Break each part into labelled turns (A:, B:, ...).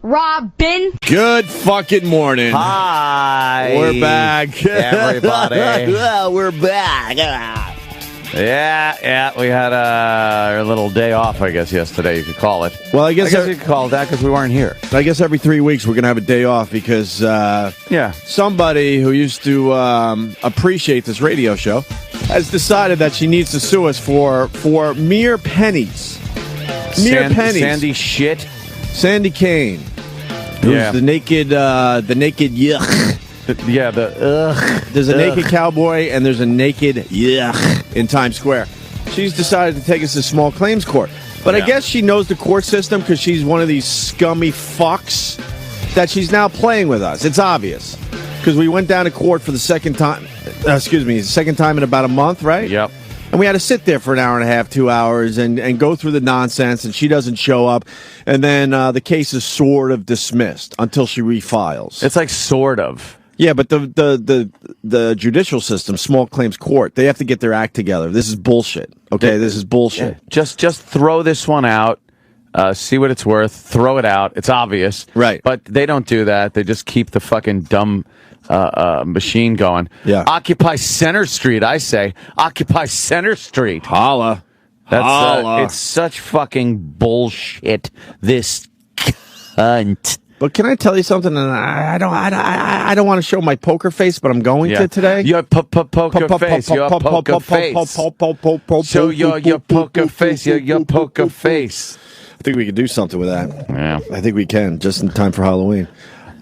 A: Robin.
B: Good fucking morning.
C: Hi.
B: We're back.
C: Everybody.
B: We're back.
C: Yeah, we had a little day off, I guess, yesterday, you could call it.
B: Well, I guess
C: you could call it that because we weren't here.
B: I guess every 3 weeks we're going to have a day off because somebody who used to appreciate this radio show has decided that she needs to sue us for mere pennies. Mere pennies.
C: Sandy shit.
B: Sandy Kane. Who's the naked yuck. There's a naked cowboy and there's a naked yuck in Times Square. She's decided to take us to small claims court. But I guess she knows the court system because she's one of these scummy fucks that she's now playing with us. It's obvious. Because we went down to court for the second time in about a month, right?
C: Yep.
B: And we had to sit there for an hour and a half, 2 hours, and go through the nonsense, and she doesn't show up. And then the case is sort of dismissed until she refiles.
C: It's like sort of.
B: Yeah, but the judicial system, small claims court, they have to get their act together. This is bullshit. Okay, this is bullshit.
C: Yeah. Just throw this one out. See what it's worth. Throw it out. It's obvious.
B: Right.
C: But they don't do that. They just keep the fucking dumb machine going.
B: Yeah.
C: Occupy Center Street, I say. Occupy Center Street.
B: Holla.
C: Holla. It's such fucking bullshit. This cunt.
B: But can I tell you something? And I don't want to show my poker face, but I'm going to today.
C: Your poker face. Your poker face. Show your poker face. Your poker face.
B: I think we could do something with that.
C: Yeah.
B: I think we can, just in time for Halloween.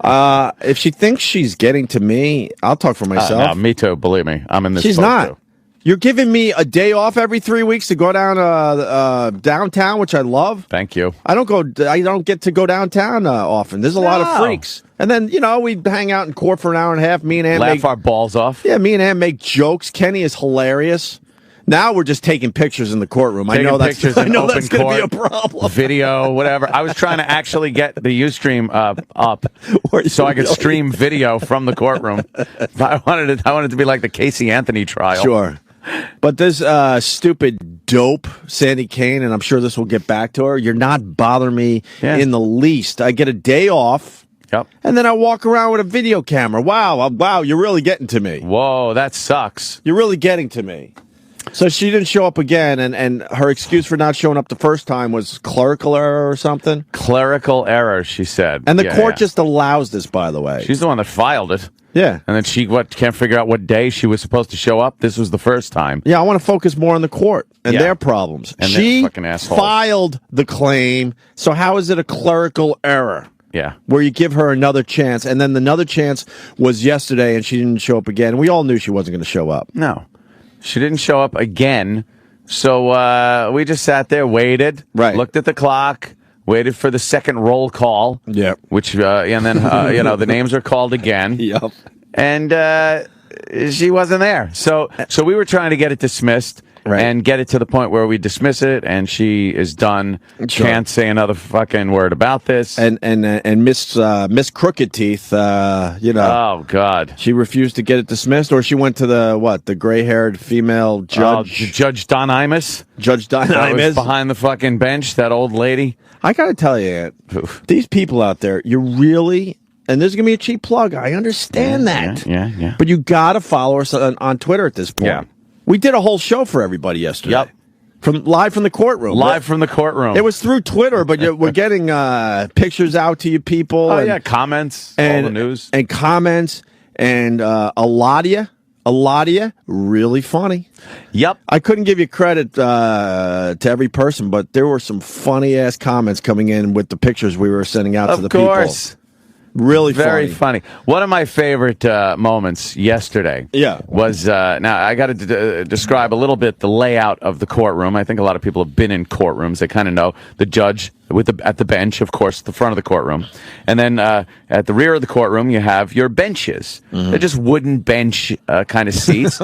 B: If she thinks she's getting to me, I'll talk for myself.
C: No, me too, believe me. I'm in this
B: She's
C: boat
B: not.
C: too.
B: You're giving me a day off every 3 weeks to go down downtown, which I love.
C: Thank you.
B: I don't get to go downtown often. There's a lot of freaks. And then, we hang out in court for an hour and a half. Me and Ann
C: laugh our balls off.
B: Yeah, me and Ann make jokes. Kenny is hilarious. Now we're just taking pictures in the courtroom. I know that's going to be a problem.
C: Video, whatever. I was trying to actually get the Ustream up so I could stream video from the courtroom. I wanted it to be like the Casey Anthony trial.
B: Sure. But this stupid dope, Sandy Kane, and I'm sure this will get back to her, you're not bothering me in the least. I get a day off, and then I walk around with a video camera. Wow, you're really getting to me.
C: Whoa, that sucks.
B: You're really getting to me. So she didn't show up again, and her excuse for not showing up the first time was clerical error or something?
C: Clerical error, she said.
B: And the court just allows this, by the way.
C: She's the one that filed it.
B: Yeah.
C: And then she can't figure out what day she was supposed to show up. This was the first time.
B: Yeah, I want to focus more on the court and their problems.
C: And
B: she
C: fucking assholes.
B: filed the claim, so how is it a clerical error?
C: Yeah.
B: Where you give her another chance, and then another chance was yesterday, and she didn't show up again. We all knew she wasn't going to show up.
C: No. She didn't show up again, so we just sat there, waited, looked at the clock, waited for the second roll call.
B: Yep.
C: Which and then the names are called again.
B: Yep.
C: And she wasn't there. So we were trying to get it dismissed and get it to the point where we dismiss it, and she is done.
B: Sure.
C: Can't say another fucking word about this.
B: And Miss Crooked Teeth,
C: Oh God.
B: she refused to get it dismissed, or she went to the gray-haired female judge,
C: Judge Don Imus.
B: Judge Don
C: That was
B: Imus
C: behind the fucking bench. That old lady.
B: I gotta tell you, Ant, these people out there, you really. And there's going to be a cheap plug. I understand that.
C: Yeah.
B: But you got to follow us on Twitter at this point.
C: Yeah.
B: We did a whole show for everybody yesterday.
C: Yep.
B: Live from the courtroom.
C: Live from the courtroom.
B: It was through Twitter, but we're getting pictures out to you people.
C: Oh, yeah, comments, all the news.
B: And comments, and a lot of you, really funny.
C: Yep.
B: I couldn't give you credit to every person, but there were some funny-ass comments coming in with the pictures we were sending out to the people. Of course. Really
C: very funny. One of my favorite moments yesterday was, now I got to describe a little bit the layout of the courtroom. I think a lot of people have been in courtrooms. They kind of know the judge at the bench, of course, the front of the courtroom. And then at the rear of the courtroom, you have your benches. Mm-hmm. They're just wooden bench kind of seats.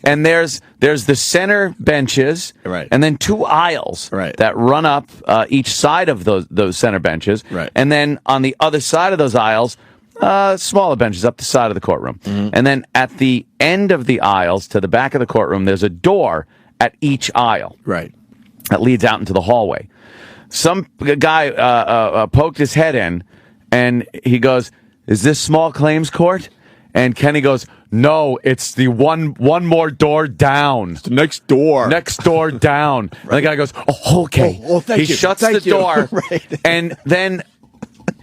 C: And there's the center benches, and then two aisles that run up each side of those center benches. Right. And then on the other side of those aisles, smaller benches up the side of the courtroom. Mm-hmm. And then at the end of the aisles, to the back of the courtroom, there's a door at each aisle.
B: Right.
C: That leads out into the hallway. some guy poked his head in, and he goes, "Is this small claims court?" And Kenny goes, "No, it's the one more door down.
B: It's the next door.
C: Next door down." Right. And the guy goes, "Oh, okay."
B: Thank you.
C: He shuts the door,
B: right.
C: and then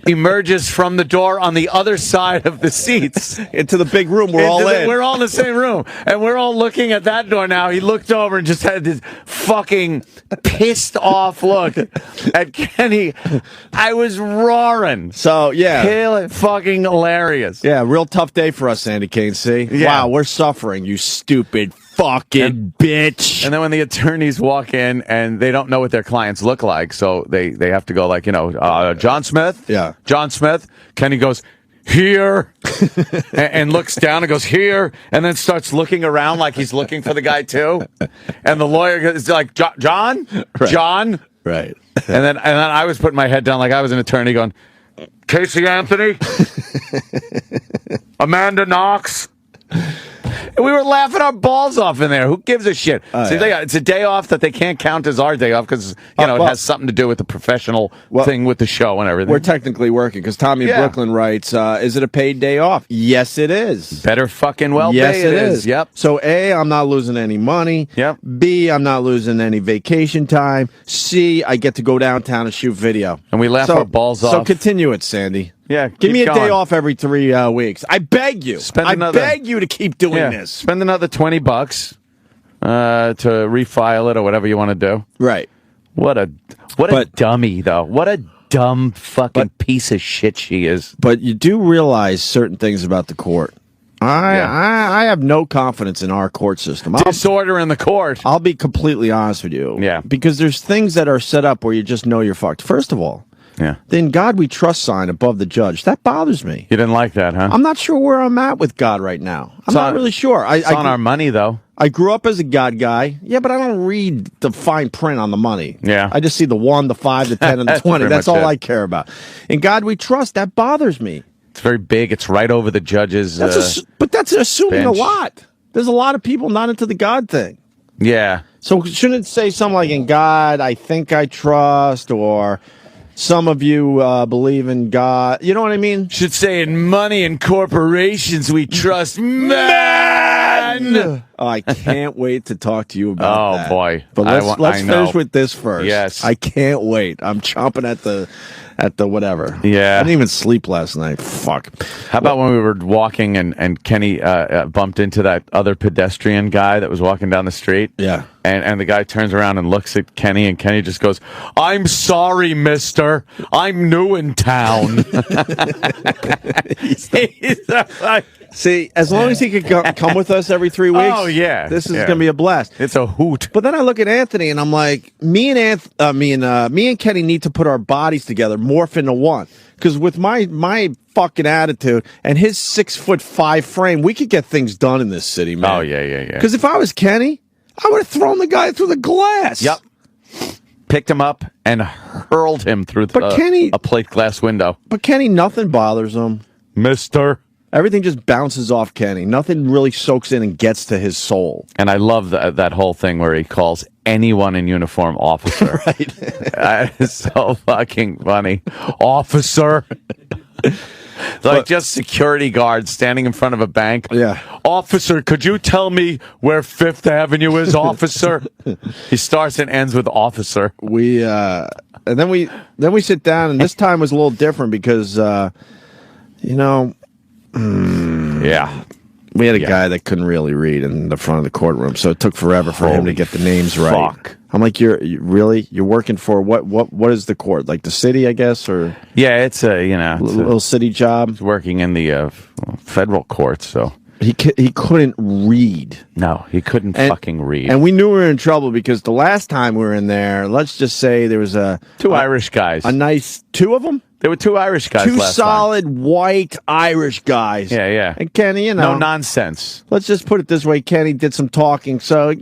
C: emerges from the door on the other side of the seats
B: into the big room. We're all
C: in the same room, and we're all looking at that door now. He looked over and just had this fucking pissed off look at Kenny. I was roaring.
B: So yeah,
C: fucking hilarious.
B: Yeah, real tough day for us, Sandy Kane. See, wow, we're suffering. You stupid fucking bitch.
C: And then when the attorneys walk in and they don't know what their clients look like, so they have to go like, John Smith?
B: Yeah.
C: John Smith? Kenny goes, "Here," and looks down and goes, "Here," and then starts looking around like he's looking for the guy too. And the lawyer is like, "John?
B: Right.
C: John?"
B: Right.
C: And then I was putting my head down like I was an attorney going, "Casey Anthony? Amanda Knox?" And we were laughing our balls off in there. Who gives a shit? It's a day off that they can't count as our day off because it has something to do with the professional thing with the show and everything.
B: We're technically working because Tommy in Brooklyn writes, "Is it a paid day off?" Yes, it is.
C: Better fucking well
B: yes,
C: pay
B: it is.
C: Yep.
B: So A, I'm not losing any money.
C: Yep.
B: B, I'm not losing any vacation time. C, I get to go downtown and shoot video.
C: And we laugh our balls off.
B: So continue it, Sandy.
C: Yeah,
B: give me a
C: going.
B: day off every 3 weeks. I beg you. I beg you to keep doing this.
C: Spend another $20 to refile it or whatever you want to do.
B: Right.
C: What a dummy though. What a dumb fucking piece of shit she is.
B: But you do realize certain things about the court. I have no confidence in our court system.
C: Disorder in the court.
B: I'll be completely honest with you.
C: Yeah.
B: Because there's things that are set up where you just know you're fucked. First of all, the "In God We Trust" sign above the judge. That bothers me.
C: You didn't like that, huh?
B: I'm not sure where I'm at with God right now. I'm not really sure.
C: It's on our money, though.
B: I grew up as a God guy. Yeah, but I don't read the fine print on the money.
C: Yeah.
B: I just see the 1, the 5, the 10, and the 20. That's all I care about. "In God We Trust," that bothers me.
C: It's very big. It's right over the judge's
B: but that's assuming
C: bench.
B: a lot. There's a lot of people not into the God thing.
C: Yeah.
B: So shouldn't it say something like, "In God I think I trust," or "Some of you believe in God"? You know what I mean?
C: Should say, "In money and corporations we trust man."
B: Oh, I can't wait to talk to you about that.
C: Oh, boy.
B: But let's finish with this first.
C: Yes.
B: I can't wait. I'm chomping at the whatever.
C: Yeah.
B: I didn't even sleep last night. Fuck.
C: How about when we were walking and Kenny bumped into that other pedestrian guy that was walking down the street?
B: Yeah.
C: And the guy turns around and looks at Kenny, and Kenny just goes, "I'm sorry, mister. I'm new in town."
B: See, as long as he could come with us every 3 weeks, this is going to be a blast.
C: It's a hoot.
B: But then I look at Anthony and I'm like, me and Kenny need to put our bodies together, morph into one. Because with my fucking attitude and his 6'5" frame, we could get things done in this city, man.
C: Oh yeah.
B: Because if I was Kenny, I would have thrown the guy through the glass.
C: Yep. Picked him up and hurled him through a plate glass window.
B: But Kenny, nothing bothers him.
C: Mister.
B: Everything just bounces off Kenny. Nothing really soaks in and gets to his soul.
C: And I love that whole thing where he calls anyone in uniform officer.
B: Right.
C: That is so fucking funny. Officer. Like just security guards standing in front of a bank.
B: Yeah.
C: "Officer, could you tell me where 5th Avenue is, officer?" He starts and ends with "officer."
B: And then we sit down, and this time was a little different because we had a guy that couldn't really read in the front of the courtroom, so it took forever for him to get the names right. I'm like, you're working for what is the court? Like the city, I guess, or
C: it's a
B: little city job.
C: He's working in the federal court, so
B: he couldn't read.
C: No, he couldn't fucking read.
B: And we knew we were in trouble because the last time we were in there, let's just say there was
C: two Irish guys,
B: a nice two of them.
C: There were two Irish guys.
B: Two solid white Irish guys.
C: Yeah.
B: And Kenny,
C: no nonsense.
B: Let's just put it this way: Kenny did some talking, so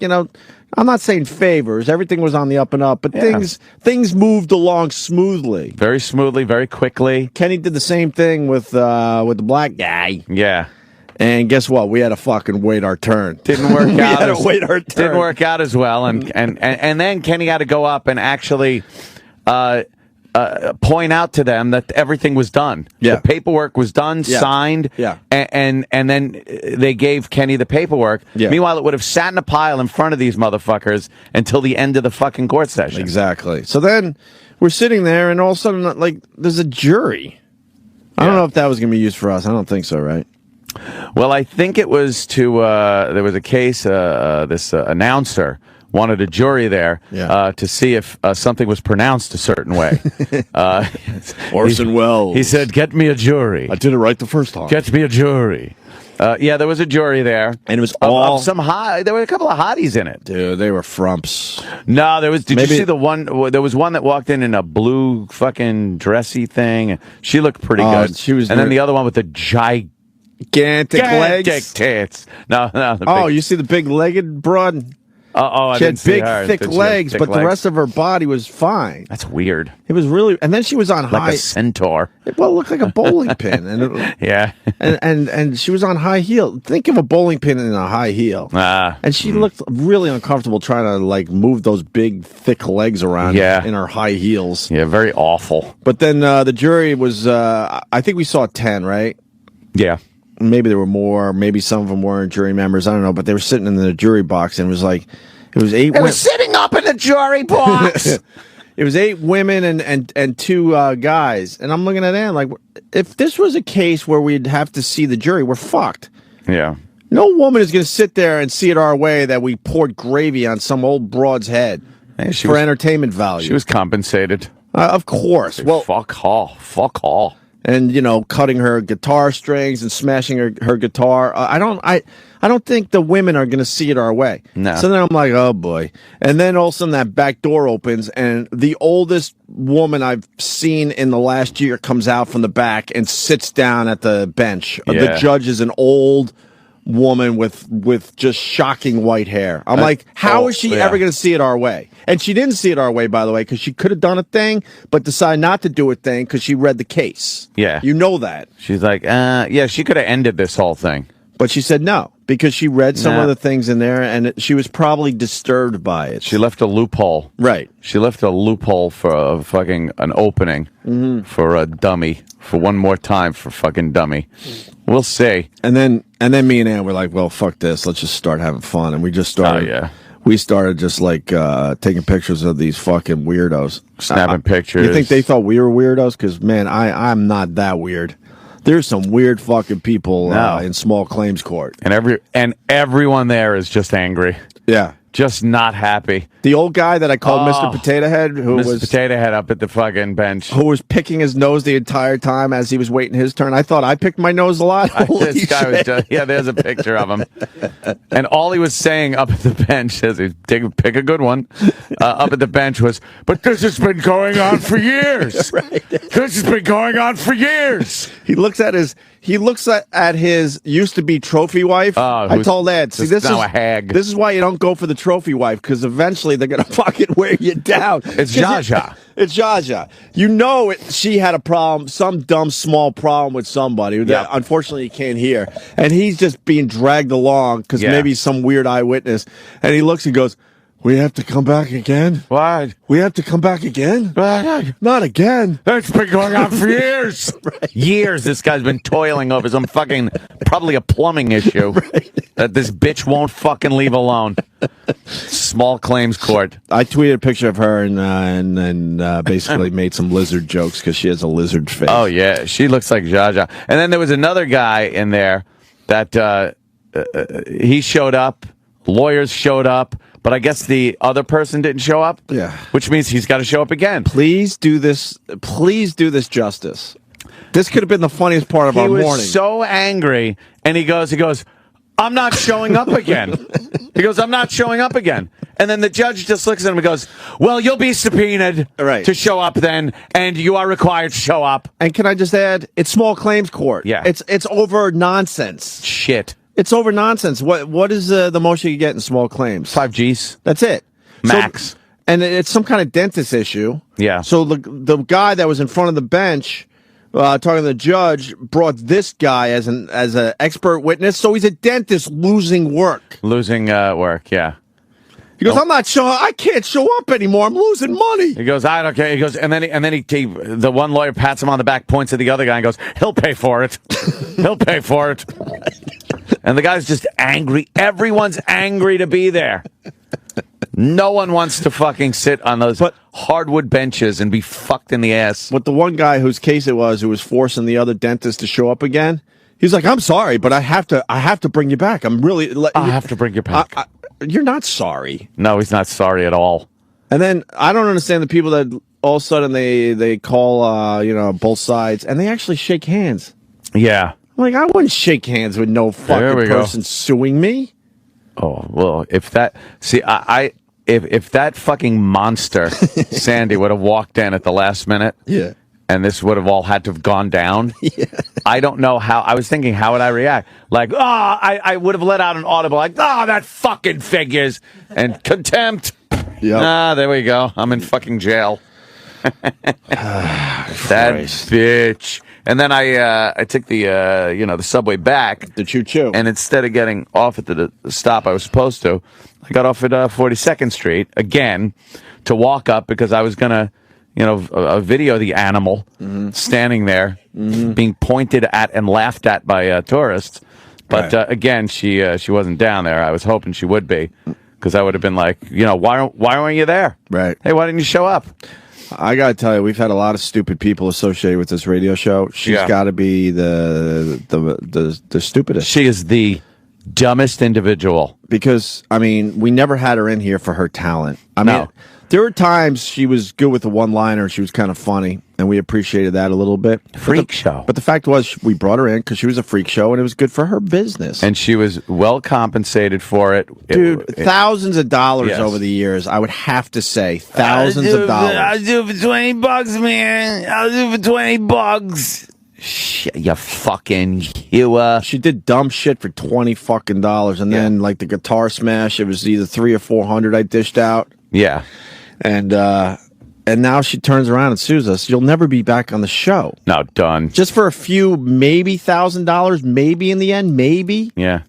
B: I'm not saying favors. Everything was on the up and up, but things moved along smoothly.
C: Very smoothly, very quickly.
B: Kenny did the same thing with the black guy.
C: Yeah.
B: And guess what? We had to fucking wait our turn.
C: Didn't work out.
B: We had to wait our turn.
C: Didn't work out as well. And then Kenny had to go up and actually point out to them that everything was done.
B: Yeah.
C: The paperwork was done, signed, and then they gave Kenny the paperwork.
B: Yeah.
C: Meanwhile, it would have sat in a pile in front of these motherfuckers until the end of the fucking court session.
B: Exactly. So then we're sitting there, and all of a sudden, like, there's a jury. I don't know if that was going to be used for us. I don't think so, right?
C: Well, I think it was to, there was a case, this announcer wanted a jury there to see if something was pronounced a certain way.
B: Orson Welles.
C: He said, "Get me a jury."
B: I did it right the first time.
C: Get me a jury. Yeah, there was a jury there.
B: And it was all...
C: there were a couple of hotties in it.
B: Dude, they were frumps.
C: No, there was... Did you see the one... There was one that walked in a blue fucking dressy thing. She looked pretty good.
B: She was...
C: And then the other one with the gigantic
B: legs?
C: Tits. No.
B: You see the big-legged broad?
C: I
B: she had
C: didn't see
B: big,
C: her.
B: thick legs, but the rest of her body was fine.
C: That's weird.
B: It was really, and then she was on
C: like a centaur.
B: It looked like a bowling pin, and
C: yeah,
B: and she was on high heel. Think of a bowling pin in a high heel, and she looked really uncomfortable trying to like move those big, thick legs around in her high heels.
C: Yeah, very awful.
B: But then the jury was, I think we saw 10, right?
C: Yeah.
B: Maybe there were more. Maybe some of them weren't jury members. I don't know. But they were sitting in the jury box, and it was like, it was 8.
C: They were sitting up in the jury box.
B: It was 8 women and 2 guys. And I'm looking at that like, if this was a case where we'd have to see the jury, we're fucked.
C: Yeah.
B: No woman is going to sit there and see it our way that we poured gravy on some old broad's head for entertainment value. She
C: was compensated.
B: Of course. Well,
C: fuck all.
B: And, cutting her guitar strings and smashing her guitar. I don't think the women are going to see it our way.
C: No.
B: So then I'm like, oh, boy. And then all of a sudden that back door opens, and the oldest woman I've seen in the last year comes out from the back and sits down at the bench. Yeah. The judge is an old woman with just shocking white hair. I'm like, how is she ever going to see it our way? And she didn't see it our way, by the way, because she could have done a thing, but decided not to do a thing because she read the case.
C: Yeah.
B: You know that.
C: She's like, she could have ended this whole thing.
B: But she said no, because she read some of the things in there, and she was probably disturbed by it.
C: She left a loophole.
B: Right.
C: She left a loophole for an opening for a dummy, for one more time for fucking dummy. We'll see.
B: And then me and Ann were like, well, fuck this. Let's just start having fun. And we just started.
C: Oh, yeah.
B: We started just like taking pictures of these fucking weirdos.
C: Snapping pictures.
B: You think they thought we were weirdos? Because, man, I'm not that weird. There's some weird fucking people in small claims court.
C: And everyone there is just angry.
B: Yeah.
C: Just not happy.
B: The old guy that I called Mr. Potato Head,
C: Mr. Potato Head up at the fucking bench,
B: who was picking his nose the entire time as he was waiting his turn. I thought I picked my nose a lot.
C: This guy was just, there's a picture of him, and all he was saying up at the bench as he pick a good one up at the bench was, "But this has been going on for years. Right. This has been going on for years."
B: He looks at his used to be trophy wife. I told Ed, see, this is
C: now a hag.
B: This is why you don't go for the trophy wife, because eventually they're gonna fucking wear you down.
C: It's Jaja.
B: It's Jaja. She had a problem, some dumb small problem with somebody that unfortunately you can't hear, and he's just being dragged along because maybe some weird eyewitness, and he looks and goes, "We have to come back again?
C: What?
B: We have to come back again? Not again.
C: That's been going on for years."
B: Right.
C: Years this guy's been toiling over some probably a plumbing issue that this bitch won't fucking leave alone. Small claims court.
B: I tweeted a picture of her and basically made some lizard jokes because she has a lizard face.
C: Oh, yeah. She looks like Jaja. And then there was another guy in there that he showed up. Lawyers showed up. But I guess the other person didn't show up.
B: Yeah.
C: Which means he's got to show up again.
B: Please do this. Please do this justice. This could have been the funniest part of our morning. He
C: was so angry, and he goes, "I'm not showing up again." He goes, "I'm not showing up again." And then the judge just looks at him and goes, "Well, you'll be subpoenaed to show up then, and you are required to show up."
B: And can I just add, it's small claims court.
C: Yeah.
B: It's over nonsense.
C: Shit.
B: It's over nonsense. What is the most you can get in small claims?
C: 5 Gs.
B: That's it.
C: Max.
B: And it's some kind of dentist issue.
C: Yeah.
B: So the guy that was in front of the bench talking to the judge brought this guy as an expert witness. So he's a dentist losing work.
C: Losing work, yeah.
B: He goes, I'm not sure. I can't show up anymore. I'm losing money.
C: He goes, I don't care. He goes, and then the one lawyer pats him on the back, points at the other guy, and goes, he'll pay for it. He'll pay for it. And the guy's just angry. Everyone's angry to be there. No one wants to fucking sit on those hardwood benches and be fucked in the ass.
B: But the one guy whose case it was, who was forcing the other dentist to show up again, he's like, I'm sorry, but I have to bring you back.
C: I have to bring you back.
B: You're not sorry.
C: No, he's not sorry at all.
B: And then I don't understand the people that all of a sudden they call both sides and they actually shake hands.
C: Yeah.
B: I'm like, I wouldn't shake hands with no fucking person suing me.
C: Oh, well, if that fucking monster Sandy would have walked in at the last minute.
B: Yeah.
C: And this would have all had to have gone down.
B: Yeah.
C: I don't know how. I was thinking, how would I react? Like, I would have let out an audible, like, that fucking figures. And contempt.
B: Yeah.
C: There we go. I'm in fucking jail. That bitch. And then I took the subway back.
B: The choo-choo.
C: And instead of getting off at the stop I was supposed to, I got off at 42nd Street again to walk up because I was going to, video the animal standing there being pointed at and laughed at by tourists. But again, she wasn't down there. I was hoping she would be because I would have been like, why weren't you there?
B: Right.
C: Hey, why didn't you show up?
B: I got to tell you, we've had a lot of stupid people associated with this radio show. She's got to be the stupidest.
C: She is the dumbest individual.
B: Because, we never had her in here for her talent. There were times she was good with the one-liner, she was kind of funny, and we appreciated that a little bit.
C: Freak show.
B: But the fact was, we brought her in because she was a freak show, and it was good for her business.
C: And she was well compensated for it.
B: Dude, thousands of dollars over the years, I would have to say. Thousands of dollars.
C: I'll do it for $20, man. I'll do it for $20. You fucking hewer.
B: She did dumb shit for $20 fucking, and then like the guitar smash, it was either $300 or $400 I dished out.
C: Yeah.
B: And now she turns around and sues us. You'll never be back on the show.
C: No, done.
B: Just for a few, maybe $1,000, maybe in the end, maybe.
C: Yeah.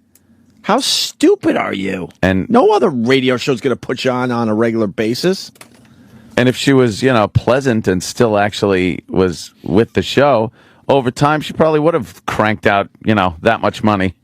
B: How stupid are you?
C: And
B: no other radio show's going to put you on a regular basis.
C: And if she was, pleasant and still actually was with the show, over time she probably would have cranked out, that much money.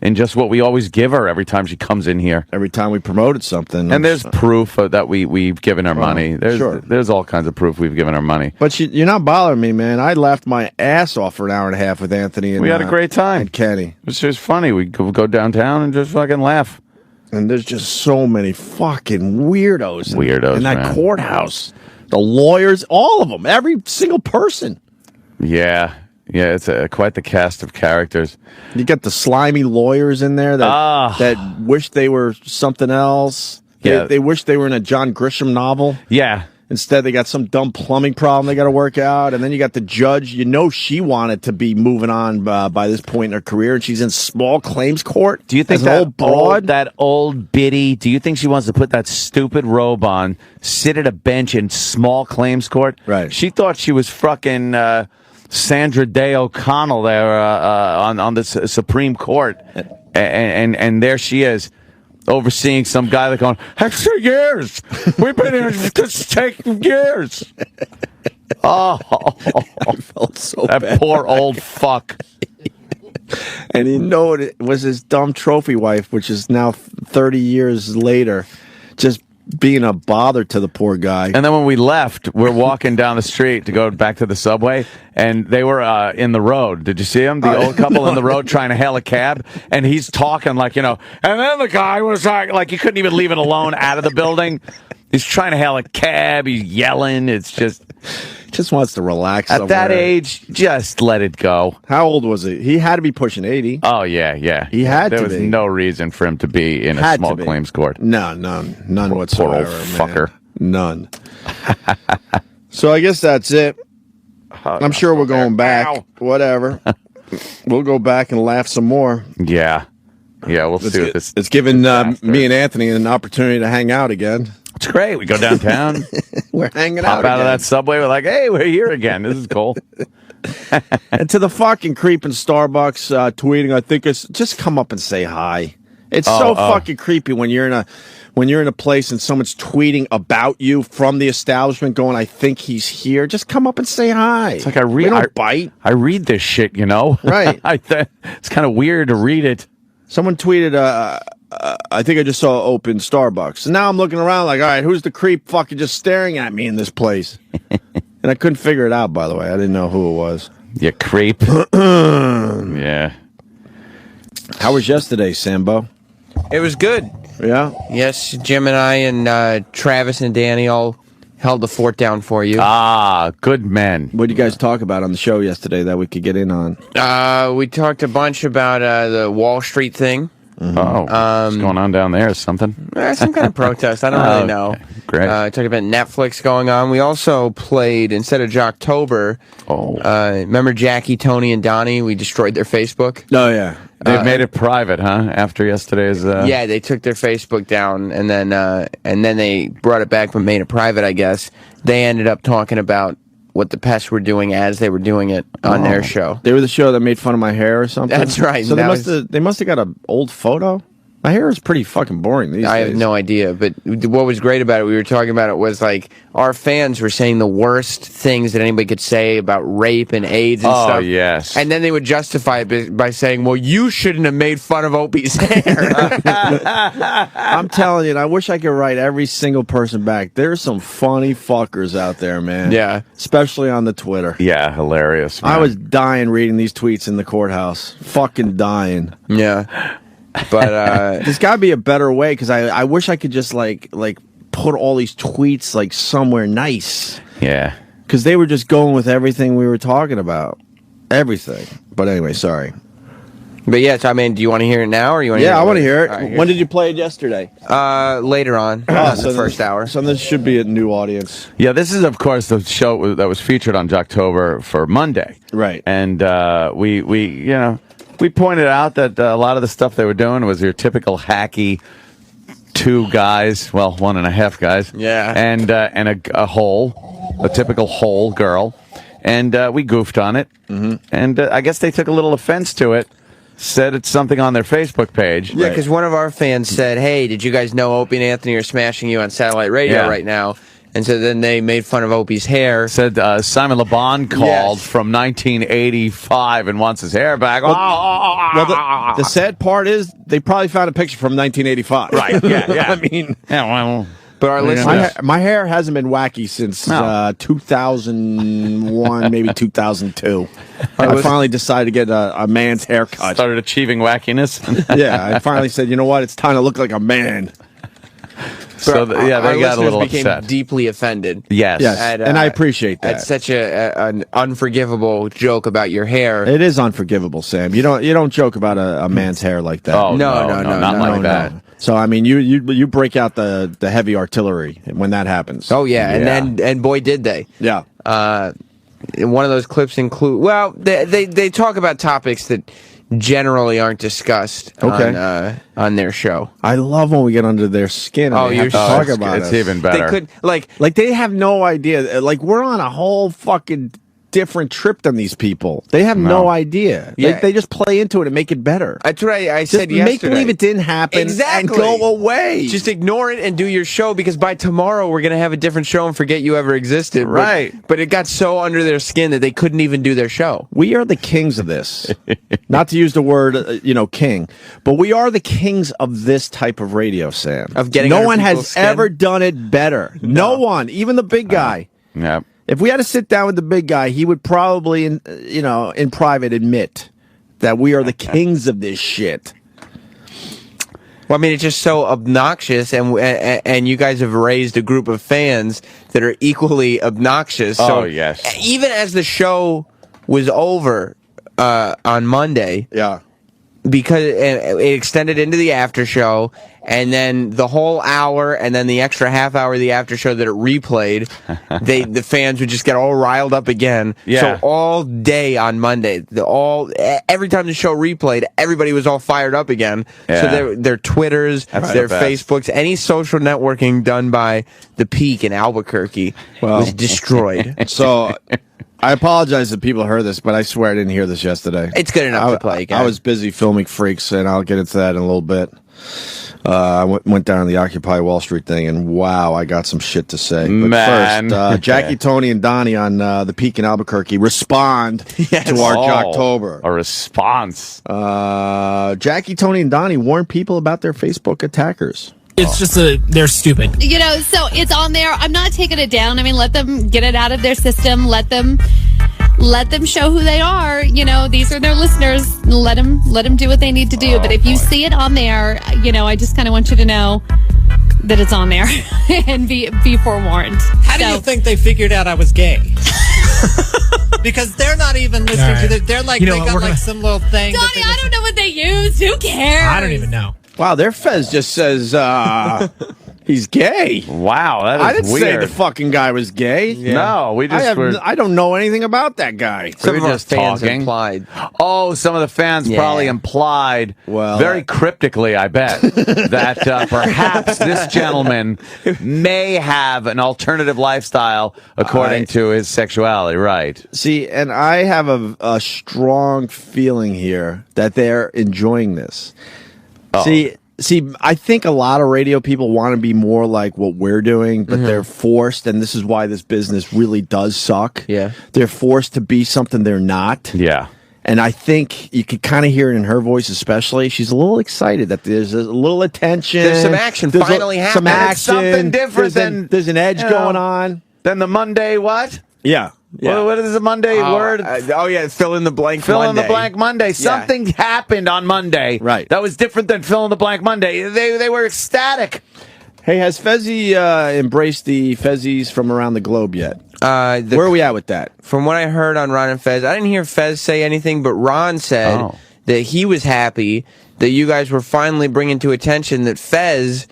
C: And just what we always give her every time she comes in here.
B: Every time we promoted something.
C: And there's proof that we've given her money. There's all kinds of proof we've given her money.
B: But you're not bothering me, man. I laughed my ass off for an hour and a half with Anthony. And
C: we had a great time.
B: And Kenny.
C: It was just funny. We could go downtown and just fucking laugh.
B: And there's just so many fucking weirdos.
C: In
B: that courthouse. The lawyers, all of them. Every single person.
C: Yeah. Yeah, it's quite the cast of characters.
B: You got the slimy lawyers in there that wish they were something else. They wish they were in a John Grisham novel.
C: Yeah.
B: Instead, they got some dumb plumbing problem they got to work out. And then you got the judge. She wanted to be moving on by this point in her career, and she's in small claims court.
C: Do you think that old biddy, do you think she wants to put that stupid robe on, sit at a bench in small claims court?
B: Right.
C: She thought she was fucking Sandra Day O'Connell there on the Supreme Court. And there she is, overseeing some guy that's going, extra years. We've been here just taking years. Oh,
B: I felt so
C: that
B: bad.
C: Poor old fuck.
B: And it was his dumb trophy wife, which is now 30 years later, just being a bother to the poor guy.
C: And then when we left, we're walking down the street to go back to the subway, and they were in the road. Did you see them? The old couple in the road trying to hail a cab, and he's talking like, and then the guy was like, you couldn't even leave it alone out of the building. He's trying to hail a cab. He's yelling. It's just
B: wants to relax
C: at
B: somewhere.
C: that age, just let it go.
B: How old was he? He had to be pushing 80.
C: Oh, yeah.
B: He had to be.
C: There was no reason for him to be in a small claims court.
B: No, none whatsoever.
C: Poor old fucker.
B: None. So I guess that's it. I'm sure we're going back. Whatever. We'll go back and laugh some more.
C: Yeah, we'll see what this.
B: It's given me and Anthony an opportunity to hang out again.
C: It's great. We go downtown.
B: We're hanging
C: Pop out
B: again.
C: of that subway. We're like, hey, we're here again. This is cool.
B: And to the fucking creep in Starbucks tweeting, I think it's just come up and say hi. It's so fucking creepy when you're when you're in a place and someone's tweeting about you from the establishment going, I think he's here, just come up and say hi.
C: It's like I
B: don't bite.
C: I read this shit, you know?
B: Right.
C: It's kind of weird to read it.
B: Someone tweeted, I think I just saw open Starbucks. And now I'm looking around like, all right, who's the creep fucking just staring at me in this place? And I couldn't figure it out, by the way. I didn't know who it was.
C: You creep. Yeah.
B: How was yesterday, Sambo?
A: It was good.
B: Yeah?
A: Yes, Jim and I and Travis and Danny all held the fort down for you.
C: Ah, good men.
B: What did you guys talk about on the show yesterday that we could get in on?
A: We talked a bunch about the Wall Street thing.
C: Mm-hmm. Oh, what's going on down there? Something?
A: Some kind of protest. I don't really know.
C: Okay. Great.
A: Talked about Netflix going on. We also played, instead of Jocktober, remember Jackie, Tony, and Donnie? We destroyed their Facebook.
B: Oh, yeah.
C: They made it private, huh? After yesterday's...
A: Yeah, they took their Facebook down, and then they brought it back but made it private, I guess. They ended up talking about what the pests were doing as they were doing it on their show.
B: They were the show that made fun of my hair or something?
A: That's right.
B: So they must have got an old photo? My hair is pretty fucking boring these days.
A: I have no idea, but what was great about it, we were talking about it, was like our fans were saying the worst things that anybody could say about rape and AIDS and stuff.
C: Oh, yes.
A: And then they would justify it by saying, well, you shouldn't have made fun of Opie's hair.
B: I'm telling you, and I wish I could write every single person back. There's some funny fuckers out there, man.
A: Yeah.
B: Especially on the Twitter.
C: Yeah, hilarious, man.
B: I was dying reading these tweets in the courthouse. Fucking dying.
A: Yeah. But
B: there's got to be a better way, because I wish I could just like put all these tweets like somewhere nice.
C: Yeah.
B: Because they were just going with everything we were talking about. Everything. But anyway, sorry.
A: But yes, I mean, do you want to hear it now, or you want to?
B: Yeah, I want to hear it.
A: Right,
B: when did you play it yesterday?
A: Later on, the first hour.
B: So this should be a new audience.
C: Yeah, this is, of course, the show that was featured on Jocktober for Monday.
B: Right.
C: And we pointed out that a lot of the stuff they were doing was your typical hacky two guys, well, 1.5 guys.
A: Yeah.
C: And a typical whole girl. And we goofed on it. Mm-hmm. And I guess they took a little offense to it. Said it's something on their Facebook page.
A: Yeah, because one of our fans said, hey, did you guys know Opie and Anthony are smashing you on satellite radio right now? And so then they made fun of Opie's hair.
C: Said Simon Le Bon called from 1985 and wants his hair back.
B: Well, the sad part is they probably found a picture from 1985.
C: Right, yeah.
B: I mean...
C: Yeah, well...
A: But our listeners...
B: My hair hasn't been wacky since 2001, maybe 2002. I finally decided to get a man's haircut.
C: Started achieving wackiness.
B: Yeah, I finally said, you know what? It's time to look like a man.
C: So they got a little
A: became
C: upset.
A: Deeply offended.
C: Yes.
B: And I appreciate that.
A: That's such an unforgivable joke about your hair.
B: It is unforgivable, Sam. You don't joke about a man's hair like that.
C: Oh no, not like that.
B: So I mean, you break out the heavy artillery when that happens.
A: Oh yeah, and boy did they.
B: Yeah.
A: One of those clips include they talk about topics that generally aren't discussed on their show.
B: I love when we get under their skin. And
A: you're
B: talk about
C: it's even better.
A: They could like
B: they have no idea. Like we're on a whole fucking different trip than these people. They have no idea.
A: Yeah.
B: They just play into it and make it better.
A: That's what I said
B: yesterday. Make believe it didn't happen and go away.
A: Just ignore it and do your show, because by tomorrow we're going to have a different show and forget you ever existed.
B: Right.
A: But it got so under their skin that they couldn't even do their show.
B: We are the kings of this. Not to use the word, king, but we are the kings of this type of radio, Sam.
A: Of getting
B: no one has ever done it better. No one, even the big guy.
C: Yeah.
B: If we had to sit down with the big guy, he would probably, in private, admit that we are the kings of this shit.
A: Well, I mean, it's just so obnoxious, and you guys have raised a group of fans that are equally obnoxious. So
C: yes.
A: Even as the show was over on Monday, because it extended into the after show, and then the whole hour, and then the extra half hour of the after show that it replayed, the fans would just get all riled up again.
C: Yeah.
A: So all day on Monday, every time the show replayed, everybody was all fired up again.
C: Yeah.
A: So their Twitters, their Facebooks, any social networking done by the Peak in Albuquerque was destroyed.
B: So I apologize if people heard this, but I swear I didn't hear this yesterday.
A: It's good enough to play again.
B: I was busy filming Freaks, and I'll get into that in a little bit. I went down to the Occupy Wall Street thing, and wow, I got some shit to say. But
C: Man.
B: first, Jackie, Tony, and Donnie on the Peak in Albuquerque respond to our Jocktober.
C: A response.
B: Jackie, Tony, and Donnie warn people about their Facebook attackers.
D: It's just they're stupid.
E: You know, so it's on there. I'm not taking it down. I mean, let them get it out of their system. Let them show who they are. You know, these are their listeners. Let them do what they need to do. But if you see it on there, you know, I just kind of want you to know that it's on there and be forewarned.
D: How do you think they figured out I was gay? Because they're not even listening to it. They're like, they got like some little thing.
E: Donnie, I don't know what they use. Who cares?
D: I don't even know.
B: Wow, their Fez just says he's gay.
C: Wow, that is
B: I didn't
C: weird.
B: say the fucking guy was gay.
C: Yeah. No, we just
B: I don't know anything about that guy.
A: Some of our
C: just
A: fans
C: talking.
A: implied.
C: Oh, some of the fans probably implied, very cryptically, I bet, that perhaps this gentleman may have an alternative lifestyle according to his sexuality, right?
B: See, and I have a strong feeling here that they're enjoying this.
C: Oh.
B: See, I think a lot of radio people want to be more like what we're doing, but they're forced, and this is why this business really does suck.
A: Yeah.
B: They're forced to be something they're not.
C: Yeah.
B: And I think you could kind of hear it in her voice, especially. She's a little excited that there's a little attention.
A: There's some action finally happening.
B: Some action.
C: It's something different
B: There's an edge going on.
C: Then the Monday what?
B: Yeah.
C: Yeah. What is the Monday word?
A: Fill in the blank
C: Fill
A: Monday.
C: in the blank Monday. Something happened on Monday.
B: Right.
C: That was different than fill in the blank Monday. They were ecstatic.
B: Hey, has Fezzi embraced the Fezzies from around the globe yet? Where are we at with that?
A: From what I heard on Ron and Fez, I didn't hear Fez say anything, but Ron said that he was happy that you guys were finally bringing to attention that Fez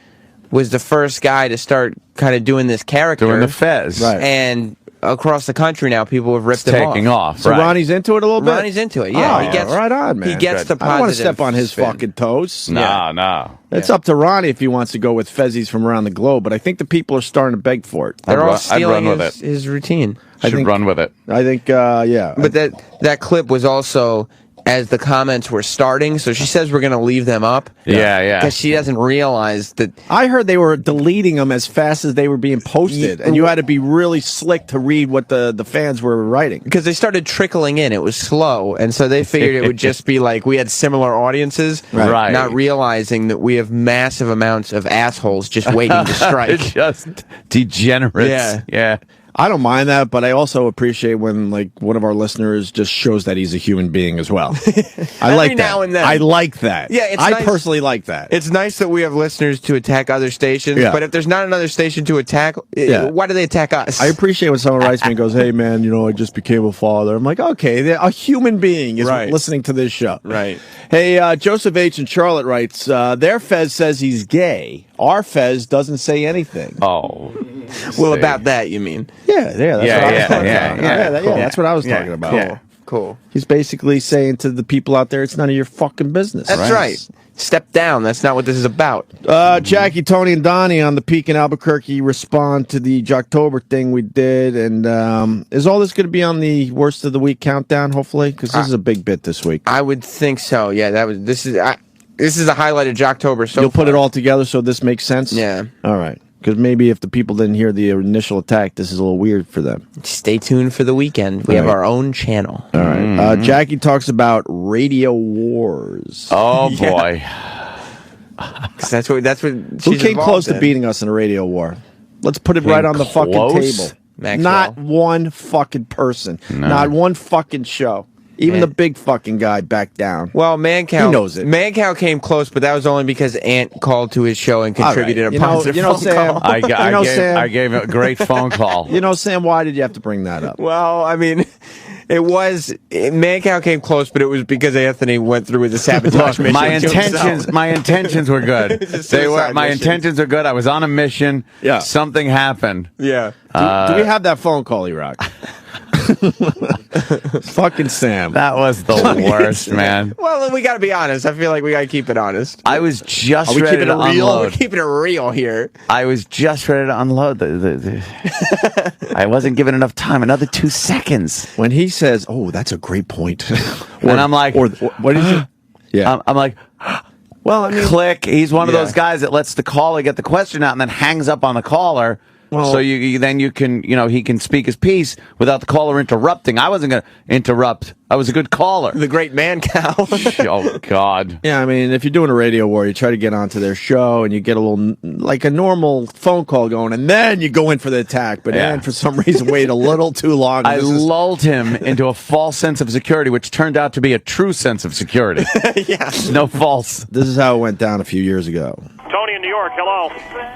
A: was the first guy to start kind of doing this character.
C: Doing the Fez.
B: Right.
A: And across the country now, people have ripped him off.
C: Taking off.
B: So Ronnie's into it a little bit?
A: Ronnie's into it, yeah.
B: He gets, right on, man.
A: He gets the positive
B: I don't want to step on his
A: spin.
B: fucking toes.
C: No.
B: It's up to Ronnie if he wants to go with Fezzies from around the globe, but I think the people are starting to beg for it.
A: They're all
C: I'd
A: stealing
C: run with
A: his routine.
C: Should run with it.
B: I think, yeah.
A: But that clip was also as the comments were starting, so she says we're going to leave them up.
C: Yeah.
A: Because she doesn't realize that...
B: I heard they were deleting them as fast as they were being posted, and you had to be really slick to read what the fans were writing.
A: Because they started trickling in. It was slow, and so they figured it would just be like we had similar audiences,
C: Right.
A: not realizing that we have massive amounts of assholes just waiting to strike.
C: Just degenerates. Yeah.
B: I don't mind that, but I also appreciate when like one of our listeners just shows that he's a human being as well. I like that.
A: now and then.
B: I like that.
A: Yeah, it's
B: I
A: nice.
B: personally like that.
A: It's nice that we have listeners to attack other stations,
B: Yeah.
A: but if there's not another station to attack, why do they attack us?
B: I appreciate when someone writes me and goes, "Hey man, I just became a father." I'm like, okay, a human being is listening to this show.
A: Right.
B: Hey, Joseph H. in Charlotte writes, their Fez says he's gay. Our Fez doesn't say anything.
C: Oh.
A: Well, about that, you mean?
B: Yeah, that's what I was talking about.
C: Cool.
B: That's what I was talking about.
A: Yeah, cool.
B: He's basically saying to the people out there, it's none of your fucking business.
A: That's right. Step down. That's not what this is about.
B: Jackie, Tony, and Donnie on the Peak in Albuquerque respond to the Jocktober thing we did. And is all this going to be on the worst of the week countdown, hopefully? Because this is a big bit this week.
A: I would think so. Yeah, this is a highlight of Jocktober. So
B: You'll put it all together so this makes sense?
A: Yeah.
B: All right. Because maybe if the people didn't hear the initial attack, this is a little weird for them.
A: Stay tuned for the weekend. We have our own channel.
B: All right. Jackie talks about radio wars.
C: Oh, boy.
A: That's what
B: Who
A: she's
B: came
A: involved
B: close to
A: in.
B: beating us in a radio war? Let's put it
C: Came
B: right on the fucking
C: close?
B: table.
A: Maxwell.
B: Not one fucking person.
C: No.
B: Not one fucking show. Even the big fucking guy backed down.
A: Well, Mancow,
B: He knows it.
A: Mancow came close, but that was only because Ant called to his show and contributed
B: All right.
A: a positive phone
B: Sam,
A: call.
C: I gave a great phone call.
B: Sam, why did you have to bring that up?
A: Well, I mean, Mancow came close, but it was because Anthony went through with the sabotage mission.
C: My intentions were good.
A: They were
C: my intentions were good. I was on a mission.
B: Yeah.
C: Something happened.
A: Yeah.
B: Do we have that phone call, E-Rock? Fucking Sam.
C: That was the worst, man.
A: Well, we got to be honest. I feel like we got to keep it honest.
C: I was just
B: Are we
C: ready
B: keeping
C: to
B: it real?
C: unload.
A: We're keeping it real here.
C: I was just ready to unload. I wasn't given enough time. Another 2 seconds.
B: When he says, "Oh, that's a great point,"
C: And I'm like,
B: what is it? Yeah.
C: I'm like,
B: Well, I mean,
C: click. He's one of those guys that lets the caller get the question out and then hangs up on the caller. Well, so then you can, he can speak his piece without the caller interrupting. I wasn't going to interrupt. I was a good caller.
A: The great man cow.
C: Oh, God.
B: Yeah, I mean, if you're doing a radio war, you try to get onto their show and you get a little, like a normal phone call going, and then you go in for the attack. But then, for some reason, wait a little too long.
C: I lulled him into a false sense of security, which turned out to be a true sense of security.
A: Yeah.
C: No false.
B: This is how it went down a few years ago.
F: Tony in New York, hello.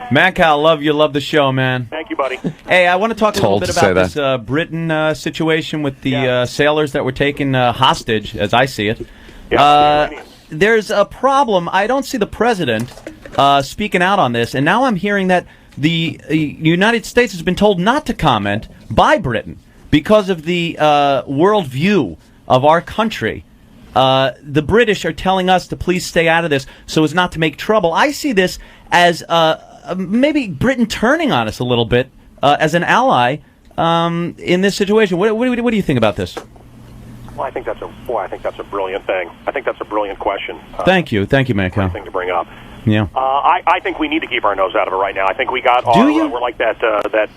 G: Mancow, love the show, man.
F: Thank you, buddy.
G: Hey, I want to talk a little bit about this Britain situation with the sailors that were taken hostage, as I see it. There's a problem. I don't see the president speaking out on this, and now I'm hearing that the United States has been told not to comment by Britain because of the world view of our country. The British are telling us to please stay out of this so as not to make trouble. I see this as maybe Britain turning on us a little bit as an ally in this situation. What do you think about this?
F: Well, I think that's a brilliant thing. I think that's a brilliant question.
G: Thank you, Mancow.
F: Thing to bring up.
G: Yeah.
F: I think we need to keep our nose out of it right now. I think we got. We're like that.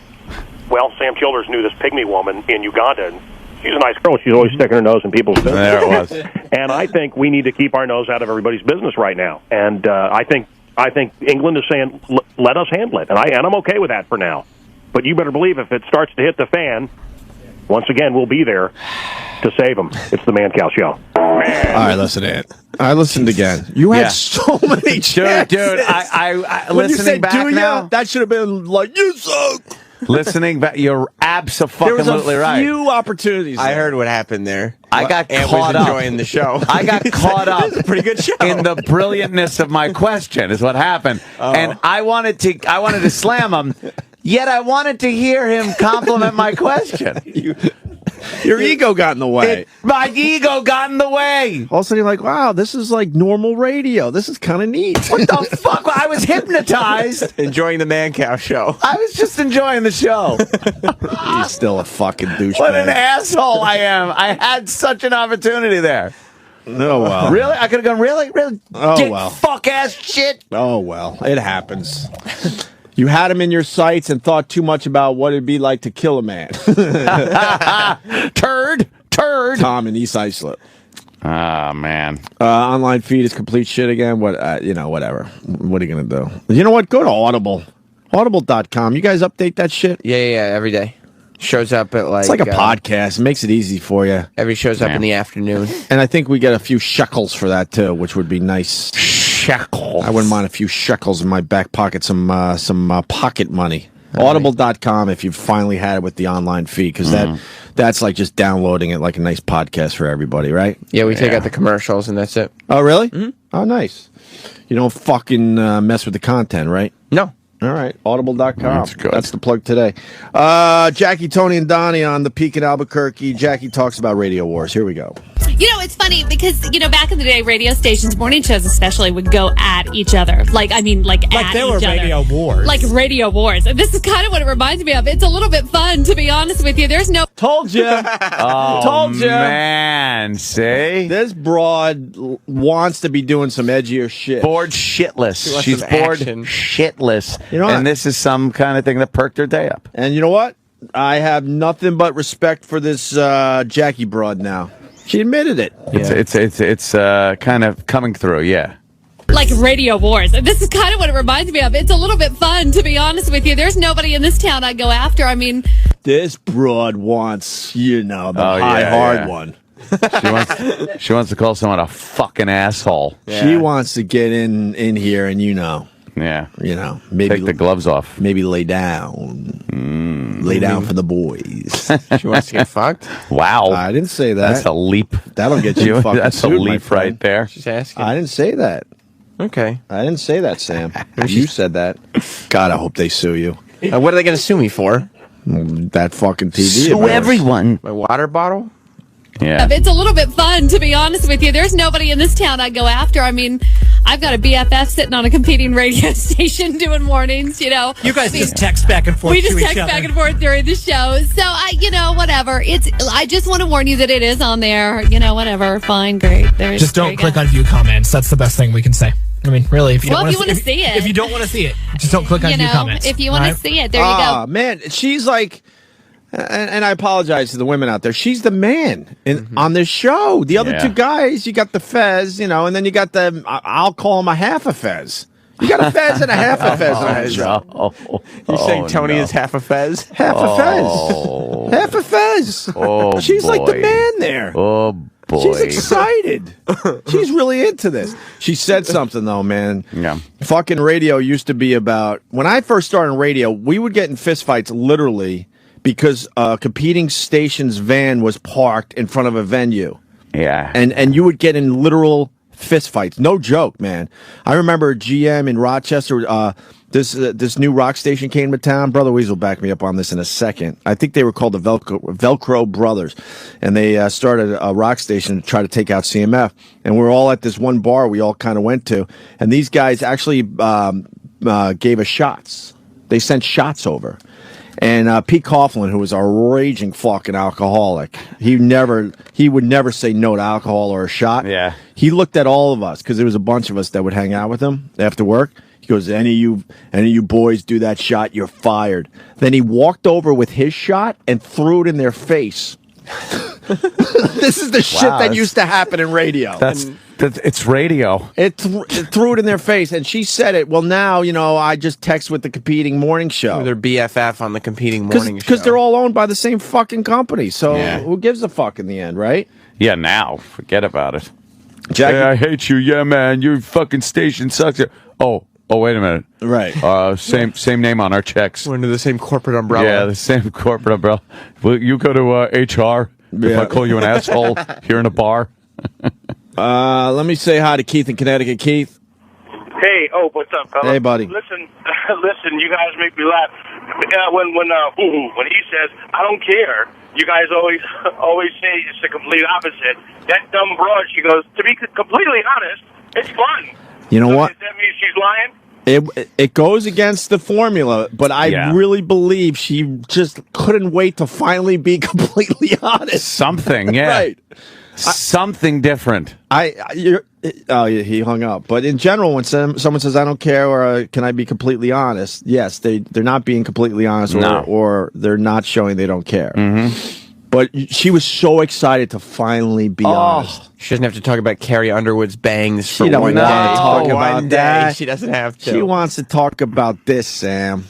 F: Well, Sam Childers knew this pygmy woman in Uganda. And she's a nice girl. She's always sticking her nose in people's business.
C: There it was.
F: And I think we need to keep our nose out of everybody's business right now. And I think England is saying, let us handle it. And I'm okay with that for now. But you better believe if it starts to hit the fan, once again, we'll be there to save them. It's the Mancow Show. Man.
B: All right, listen to it. I listened again. You had so many chances.
C: Dude, I
B: when you said,
C: back
B: do
C: now,
B: that should have been like, you suck.
C: Listening back, you're absolutely right.
B: There was a few opportunities.
A: I heard what happened there.
C: I got
A: Ant
C: caught
A: was
C: up.
A: enjoying the show.
C: I got caught up.
A: It's a pretty good show.
C: In the brilliantness of my question is what happened. And I wanted to slam him, yet I wanted to hear him compliment my question.
B: Your ego got in the way.
C: My ego got in the way.
B: All of a sudden, you're like, wow, this is like normal radio. This is kind of neat.
C: What the fuck? I was hypnotized.
A: Enjoying the Mancow Show.
C: I was just enjoying the show.
B: He's still a fucking douchebag.
C: What an asshole I am. I had such an opportunity there.
B: Oh, well.
C: Really? I could have gone, really?
B: Oh,
C: Dick
B: well.
C: Fuck-ass shit.
B: Oh, well. It happens. You had him in your sights and thought too much about what it'd be like to kill a man.
C: Turd.
B: Tom in East Islip.
C: Ah, man.
B: Online feed is complete shit again. Whatever. What are you going to do? You know what? Go to Audible. Audible.com. You guys update that shit?
A: Yeah, every day. Shows up at
B: it's like a podcast. It makes it easy for you.
A: Every shows up in the afternoon.
B: And I think we get a few shekels for that, too, which would be nice.
C: Shekels.
B: I wouldn't mind a few shekels in my back pocket, some pocket money. Audible.com if you've finally had it with the online feed, because that's like just downloading it like a nice podcast for everybody, right?
A: Yeah, we take out the commercials and that's it.
B: Oh, really? Mm-hmm. Oh, nice. You don't fucking mess with the content, right?
A: No.
B: All right, audible.com.
C: That's good.
B: That's the plug today. Jackie, Tony, and Donnie on the Peak in Albuquerque. Jackie talks about radio wars. Here we go.
E: You know, it's funny because, back in the day, radio stations, morning shows especially, would go at each other. Like at each other.
D: There were radio wars.
E: Like radio wars. And this is kind of what it reminds me of. It's a little bit fun, to be honest with you. There's no...
B: Told you.
C: Told you. Man, see?
B: This broad wants to be doing some edgier shit.
C: Bored shitless.
A: wants
C: She's
A: some
C: bored
A: action.
C: shitless.
B: You know what?
C: And this is some kind of thing that perked her day up.
B: And you know what? I have nothing but respect for this Jackie broad now. She admitted it.
C: It's kind of coming through, yeah.
E: Like radio wars. And this is kind of what it reminds me of. It's a little bit fun, to be honest with you. There's nobody in this town I'd go after. I mean...
B: This broad wants, the hard one.
C: She wants to call someone a fucking asshole.
B: Yeah. She wants to get in here and
C: Yeah.
B: Maybe
C: take the gloves off.
B: Maybe lay down. Lay down for the boys.
A: She wants to get fucked?
C: Wow.
B: I didn't say that.
C: That's a leap.
B: That'll get you fucking
C: That's
B: sued,
C: a leap right there.
A: She's asking.
B: I didn't say that.
A: Okay.
B: I didn't say that, Sam. You said that. God, I hope they sue you.
A: What are they going to sue me for?
B: That fucking TV.
C: Sue everyone.
A: My water bottle?
C: Yeah.
E: It's a little bit fun, to be honest with you. There's nobody in this town I'd go after. I mean, I've got a BFF sitting on a competing radio station doing mornings,
D: You guys just text back and forth
E: We just
D: to each
E: text
D: other.
E: back and forth during the show. So, whatever. I just want to warn you that it is on there. Whatever. Fine, great.
D: Just don't click on view comments. That's the best thing we can say.
H: I mean, really, if you
E: Well,
H: don't
E: if you want to see it.
H: if you don't want to see it, just don't click on
E: You
H: view
E: know,
H: comments.
E: if you want to see it, there you go.
B: Man, she's like, and I apologize to the women out there. She's the man on this show. The other two guys, you got the Fez, and then you got the, I'll call him a half a Fez. You got a Fez and a half a Fez on that show.
A: You're saying Tony is half a Fez?
B: Half a Fez. Half a Fez.
C: Oh,
B: she's like the man there.
C: Oh, boy.
B: She's excited. She's really into this. She said something, though, man.
C: Yeah.
B: Fucking radio used to be about, when I first started in radio, we would get in fistfights literally because a competing station's van was parked in front of a venue.
C: Yeah.
B: And you would get in literal fistfights. No joke, man. I remember GM in Rochester, this new rock station came to town. Brother Weasel will back me up on this in a second. I think they were called the Velcro Brothers, and they started a rock station to try to take out CMF. And we were all at this one bar we all kind of went to, and these guys actually gave us shots. They sent shots over. And Pete Coughlin, who was a raging fucking alcoholic, he would never say no to alcohol or a shot.
C: Yeah.
B: He looked at all of us because there was a bunch of us that would hang out with him after work. He goes, any of you boys do that shot, you're fired. Then he walked over with his shot and threw it in their face. This is the shit that used to happen in radio.
C: It's radio.
B: It threw it in their face, and she said it. Well, now, I just text with the competing morning show.
A: They're BFF on the competing morning show.
B: Because they're all owned by the same fucking company. So who gives a fuck in the end, right?
C: Yeah, now. Forget about it.
B: Jackie,
C: hey, I hate you. Yeah, man. Your fucking station sucks. Oh, wait a minute.
B: Right.
C: Same name on our checks.
A: We're under the same corporate umbrella.
C: Yeah, the same corporate umbrella. Will you go to HR if I call you an asshole here in a bar?
B: Let me say hi to Keith in Connecticut. Keith.
I: Hey, what's up, fella?
B: Hey, buddy.
I: Listen, you guys make me laugh. When he says, I don't care, you guys always say it's the complete opposite. That dumb broad, she goes, to be completely honest, it's fun.
B: You know what?
I: Does that mean she's lying?
B: It goes against the formula, but I really believe she just couldn't wait to finally be completely honest.
C: Something, yeah.
B: Right.
C: Something different.
B: He hung up. But in general, when someone says, I don't care, or can I be completely honest? Yes, they're not being completely honest, or they're not showing they don't care.
C: Mm-hmm.
B: But she was so excited to finally be honest.
A: She doesn't have to talk about Carrie Underwood's bangs for
B: She don't
A: one
B: want to
A: day.
B: talk about
A: One day.
B: that.
A: She doesn't have to.
B: She wants to talk about this, Sam.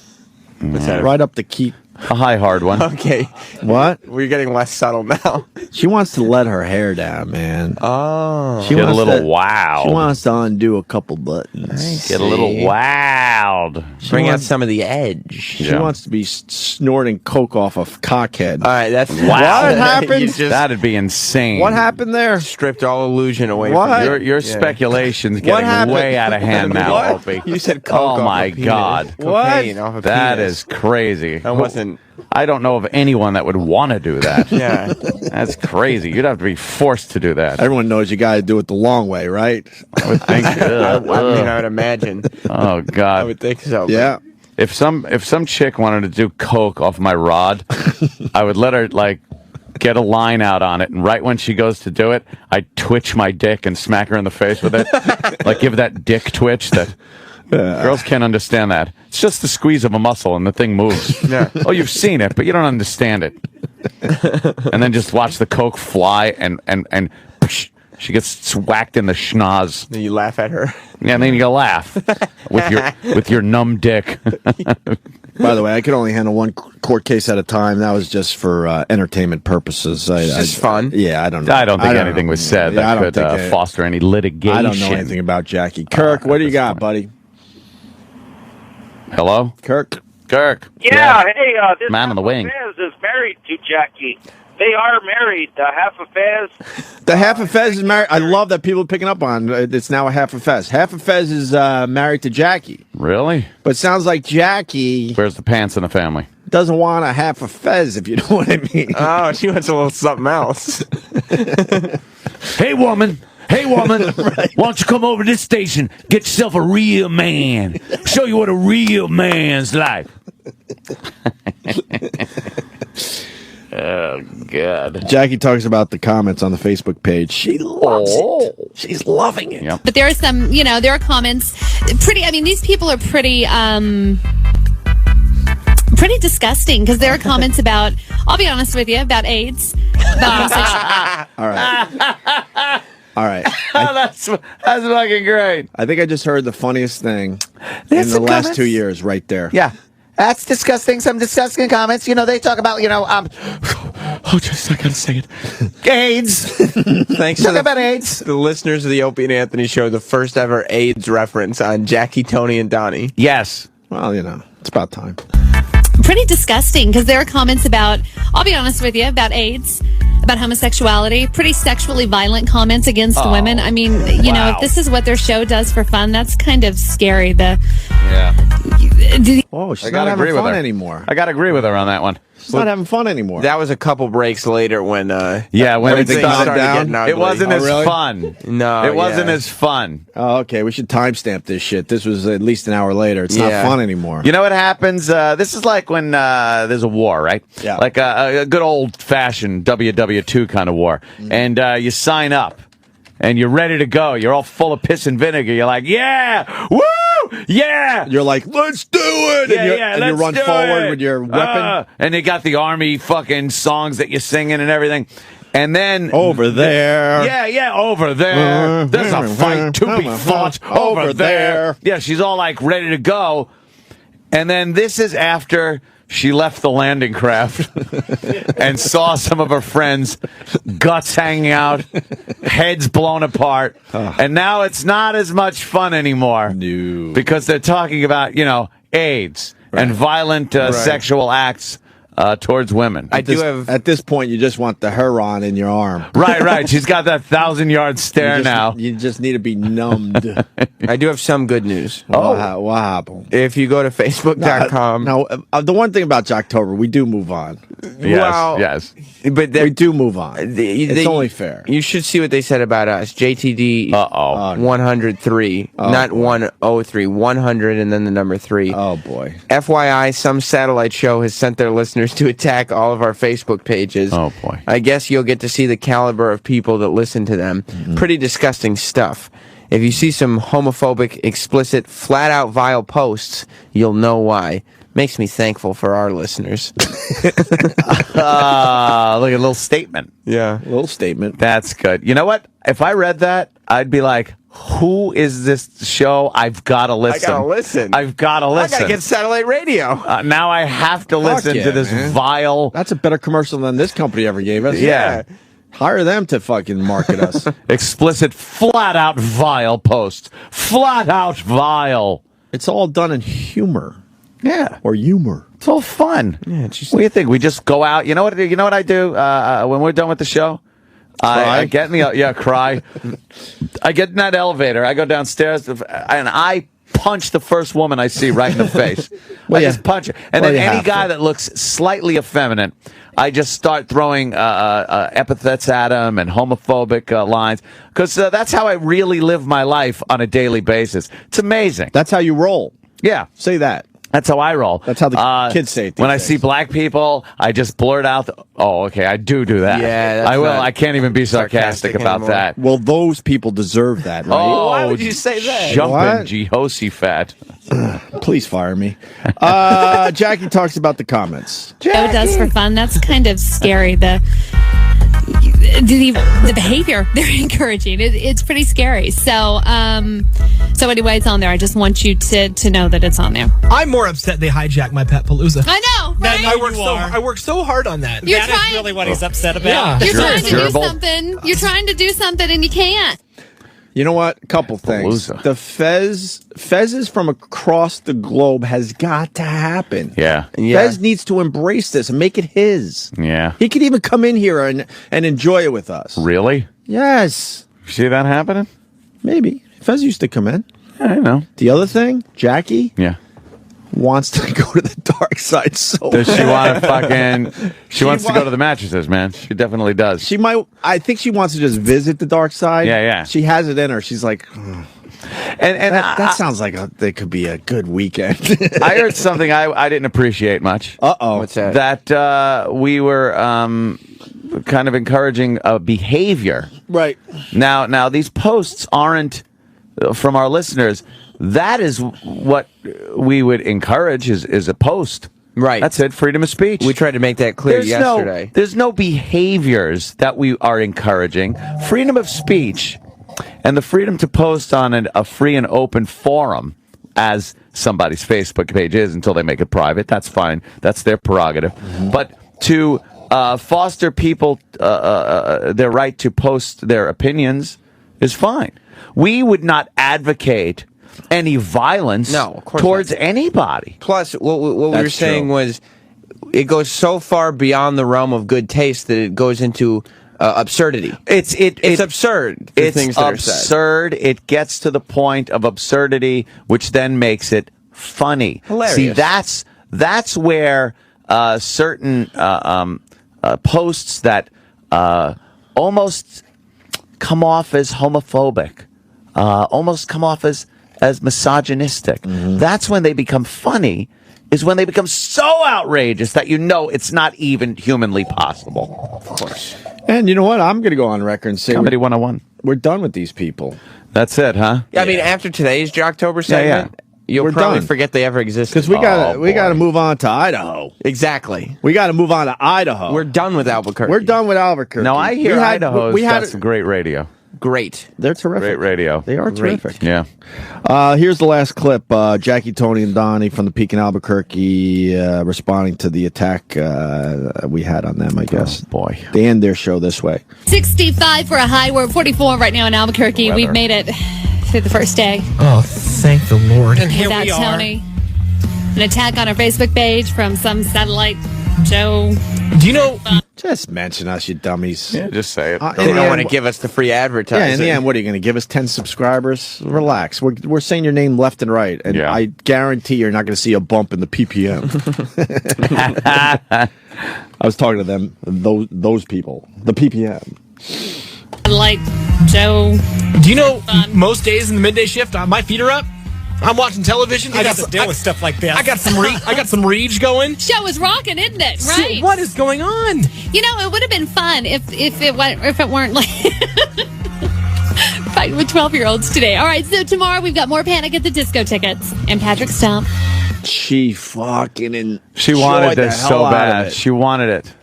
A: What's that?
B: Right up the key.
C: A high hard one.
A: Okay.
B: What?
A: We're getting less subtle now.
B: She wants to let her hair down, man.
A: Oh.
C: Get a little wild.
B: She wants to undo a couple buttons.
C: Get a little wild.
A: Bring out some of the edge.
B: She wants to be snorting coke off a cockhead.
A: All right, that's
C: wow.
B: What happened?
C: That'd be insane.
B: What happened there?
A: Stripped all illusion away
B: What?
A: from
C: Your speculation's getting way out of hand now,
A: What?
C: Opie.
A: You said coke
C: Oh
A: off
C: my
A: a penis.
C: God.
A: Cocaine off a
C: That
A: penis.
C: is crazy.
A: That wasn't...
C: I don't know of anyone that would want to do that.
A: Yeah.
C: That's crazy. You'd have to be forced to do that.
B: Everyone knows you got to do it the long way, right?
C: I would think.
A: I would imagine.
C: Oh God.
A: I would think so.
B: Yeah.
C: If some chick wanted to do coke off my rod, I would let her get a line out on it, and right when she goes to do it, I'd twitch my dick and smack her in the face with it, give that dick twitch that. Girls can't understand that. It's just the squeeze of a muscle and the thing moves.
A: Yeah.
C: Oh, you've seen it, but you don't understand it. And then just watch the coke fly and psh, she gets whacked in the schnoz.
A: Then you laugh at her.
C: Yeah, and then you laugh with your numb dick.
B: By the way, I could only handle one court case at a time. That was just for entertainment purposes.
A: It's just fun.
B: Yeah, I don't know.
C: I don't think anything was said that could foster any litigation.
B: I don't know anything about Jackie. Kirk, what do you got, buddy?
C: Hello?
B: Kirk?
I: Yeah, hey, this
C: Man on the wing.
I: Fez is married to Jackie. They are married. Half a Fez.
B: The half a Fez is married. I love that people are picking up on it's now a half a Fez. Half a Fez is married to Jackie.
C: Really?
B: But it sounds like Jackie
C: Where's the pants in the family?
B: doesn't want a half a Fez, if you know what I mean.
A: Oh, she wants a little something else.
C: Hey, woman. Why don't you come over to this station, get yourself a real man, show you what a real man's like. Oh, God.
B: Jackie talks about the comments on the Facebook page. She loves it. She's loving it.
C: Yep.
E: But there are some, there are comments. These people are pretty disgusting because there are comments about, I'll be honest with you, about AIDS. About
B: All right. All right.
C: That's fucking great.
B: I think I just heard the funniest thing in the last 2 years right there.
A: Yeah. That's disgusting. Some disgusting comments. They talk about, just I gotta say it. AIDS. Thanks
B: Talk
A: about AIDS. The listeners of the Opie and Anthony show, the first ever AIDS reference on Jackie, Tony, and Donnie.
C: Yes.
B: Well, it's about time.
E: pretty disgusting because there are comments about, I'll be honest with you, about AIDS, about homosexuality, pretty sexually violent comments against women. I mean, you know, if this is what their show does for fun, that's kind of scary.
B: Oh, she's not having fun anymore.
C: I got to agree with her on that one.
B: She's not having fun anymore.
A: That was a couple breaks later when
C: when it started
A: getting ugly.
C: It wasn't as fun.
A: No,
C: it wasn't as fun.
B: Oh, okay. We should timestamp this shit. This was at least an hour later. It's not fun anymore.
C: You know what happens? This is like when there's a war, right?
B: Yeah.
C: Like a good old-fashioned WW2 kind of war. And you sign up. And you're ready to go. You're all full of piss and vinegar. You're like, yeah, woo, yeah.
B: You're like, let's do it.
C: Yeah,
B: and you run forward with your weapon.
C: And they got the army fucking songs that you're singing and everything. And then
B: over there.
C: Yeah, over there. There's a fight to be fought over there. Yeah, she's all like ready to go. And then this is after she left the landing craft and saw some of her friends' guts hanging out, heads blown apart. And now it's not as much fun anymore.
B: No.
C: Because they're talking about, AIDS and violent sexual acts towards women.
B: At this point, you just want the heron in your arm.
C: Right. She's got that 1,000-yard stare now.
B: You just need to be numbed.
A: I do have some good news.
B: What happened?
A: If you go to Facebook.com.
B: No, the one thing about Jocktober, we do move on.
C: Yes.
B: But we do move on. It's only fair.
A: You should see what they said about us. JTD 100.3, not 103, 100 and then the number 3.
B: Oh, boy.
A: FYI, some satellite show has sent their listeners to attack all of our Facebook pages.
C: Oh, boy.
A: I guess you'll get to see the caliber of people that listen to them. Pretty disgusting stuff. If you see some homophobic, explicit, flat-out vile posts, you'll know why. Makes me thankful for our listeners.
C: Look at a little statement.
A: Yeah.
B: A little statement.
C: That's good. You know what? If I read that, I'd be like, who is this show? I've got to listen.
A: I've got to get satellite radio.
C: Now I have to listen to this vile...
B: That's a better commercial than this company ever gave us.
C: Yeah.
B: Hire them to fucking market us.
C: Explicit, flat-out vile posts. Flat-out vile.
B: It's all done in humor.
C: Yeah.
B: Or humor.
C: It's all fun.
A: Yeah,
C: what do you think? We just go out. You know what I do when we're done with the show? I get in the cry. I get in that elevator. I go downstairs and I punch the first woman I see right in the face. I just punch her. And then any guy that looks slightly effeminate, I just start throwing epithets at him and homophobic lines. Because that's how I really live my life on a daily basis. It's amazing.
B: That's how you roll.
C: Yeah.
B: Say that.
C: That's how I roll.
B: That's how the kids say it.
C: When I see black people, I just blurt out, I do that.
A: Yeah,
C: I will. I can't even be sarcastic about
A: anymore.
C: that.
B: Well, those people deserve that, right?
A: Why would you say that?
C: Jumping Jehoshaphat.
B: Please fire me. Jackie talks about the comments.
E: Show does for fun. That's kind of scary. The behavior they're encouraging, it's pretty scary. So anyway, it's on there. I just want you to know that it's on there.
H: I'm more upset they hijacked my Pet Palooza.
E: I know, right?
H: I worked so hard on that.
D: That is really what he's upset about.
E: You're trying to do something. You're trying to do something and you can't.
B: You know what? A couple things.
C: Palooza.
B: The Fezes from across the globe has got to happen.
C: Yeah.
B: Fez needs to embrace this and make it his.
C: Yeah.
B: He could even come in here and enjoy it with us.
C: Really?
B: Yes.
C: You see that happening?
B: Maybe. Fez used to come in.
C: I know.
B: The other thing, Jackie wants to go to the dark side so
C: Does she
B: bad.
C: want to She wants to go to the mattresses, man. She definitely does.
B: I think she wants to just visit the dark side.
C: Yeah.
B: She has it in her. She's like,
C: And
B: that sounds like it could be a good weekend.
C: I heard something I didn't appreciate much.
B: Uh-oh.
A: What's that?
C: That we were kind of encouraging behavior.
B: Right.
C: Now these posts aren't from our listeners. That is what we would encourage is a post.
A: Right.
C: That's it. Freedom of speech.
A: We tried to make that clear yesterday.
C: There's no behaviors that we are encouraging. Freedom of speech and the freedom to post on a free and open forum, as somebody's Facebook page is until they make it private. That's fine. That's their prerogative. Mm-hmm. But to foster people their right to post their opinions is fine. We would not advocate any violence towards anybody.
A: Plus, what we were saying was it goes so far beyond the realm of good taste that it goes into absurdity. It's absurd.
C: It's absurd. It gets to the point of absurdity, which then makes it funny.
A: Hilarious.
C: See, that's where certain posts that almost come off as homophobic, almost come off as misogynistic. Mm-hmm. That's when they become funny, is when they become so outrageous that it's not even humanly possible.
A: Of course.
B: And you know what? I'm going to go on record and say
C: Comedy 101.
B: We're done with these people.
C: That's it, huh?
A: Yeah, I mean, after today's Jocktober segment, you'll probably forget they ever existed.
B: Because we got to move on to Idaho.
A: Exactly.
B: We got to move on to Idaho.
A: We're done with Albuquerque.
B: We're done with Albuquerque.
C: No, I hear Idaho's got some great radio.
A: Great.
B: They're terrific.
C: Great radio.
B: They are terrific.
C: Yeah.
B: Here's the last clip. Jackie, Tony, and Donnie from the Peak in Albuquerque responding to the attack we had on them, I guess.
C: Oh, boy.
B: They end their show this way.
E: 65 for a high. We're at 44 right now in Albuquerque.
C: Weather.
E: We've made it through the first day.
H: Oh, thank the Lord. And here
E: Without
H: we are.
E: Tony. An attack on our Facebook page from some satellite show.
H: Do you know...
B: Just mention us, you dummies.
C: Yeah, just say it.
A: They don't want to give us the free advertising.
B: Yeah, in the end, what are you going to give us? 10 subscribers? Relax. We're saying your name left and right, and I guarantee you're not going to see a bump in the PPM. I was talking to them, those people, the PPM.
E: Like Joe.
H: Do you know most days in the midday shift, my feet are up? I'm watching television. I got to deal with stuff like this. I got some rage going.
E: Show is rocking, isn't it? Right.
H: What is going on?
E: You know, it would have been fun if it weren't like fighting with 12-year-olds today. All right, so tomorrow we've got more Panic at the Disco tickets and Patrick Stump.
B: She
C: wanted this so bad. She wanted it.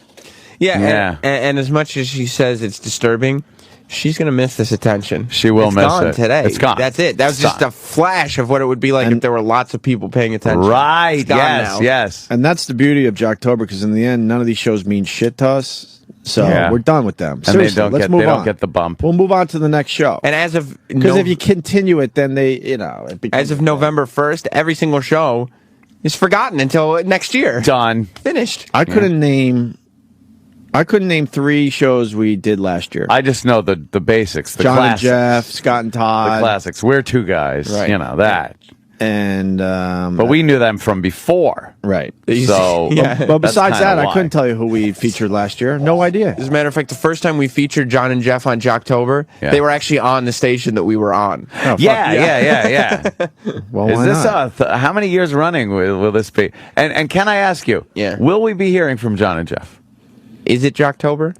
A: Yeah. And as much as she says it's disturbing, she's going to miss this attention.
C: She will miss
A: it.
C: Today.
A: It's gone. That's it. That was just a flash of what it would be like if there were lots of people paying attention.
C: Right.
A: It's gone now.
C: Yes.
B: And that's the beauty of Jocktober, because in the end, none of these shows mean shit to us. So we're done with them. Seriously,
C: and
B: let's move on.
C: They don't get the bump.
B: We'll move on to the next show.
A: And as of...
B: Because if you continue it, then it becomes...
A: As of November 1st, every single show is forgotten until next year.
C: Done.
A: Finished.
B: I couldn't name 3 shows we did last year.
C: I just know the basics. The
B: John
C: classics.
B: and Jeff, Scott and Todd.
C: The classics. We're two guys.
B: Right.
C: You know, that.
B: And
C: but we knew them from before.
B: Right.
C: So
B: but besides that, I couldn't tell you who we featured last year. No idea.
A: As a matter of fact, the first time we featured John and Jeff on Jocktober, they were actually on the station that we were on.
C: Oh, yeah.
B: Well,
C: is
B: why
C: this
B: not?
C: how many years running will this be? And can I ask you?
A: Yeah.
C: Will we be hearing from John and Jeff?
A: Is it Jocktober?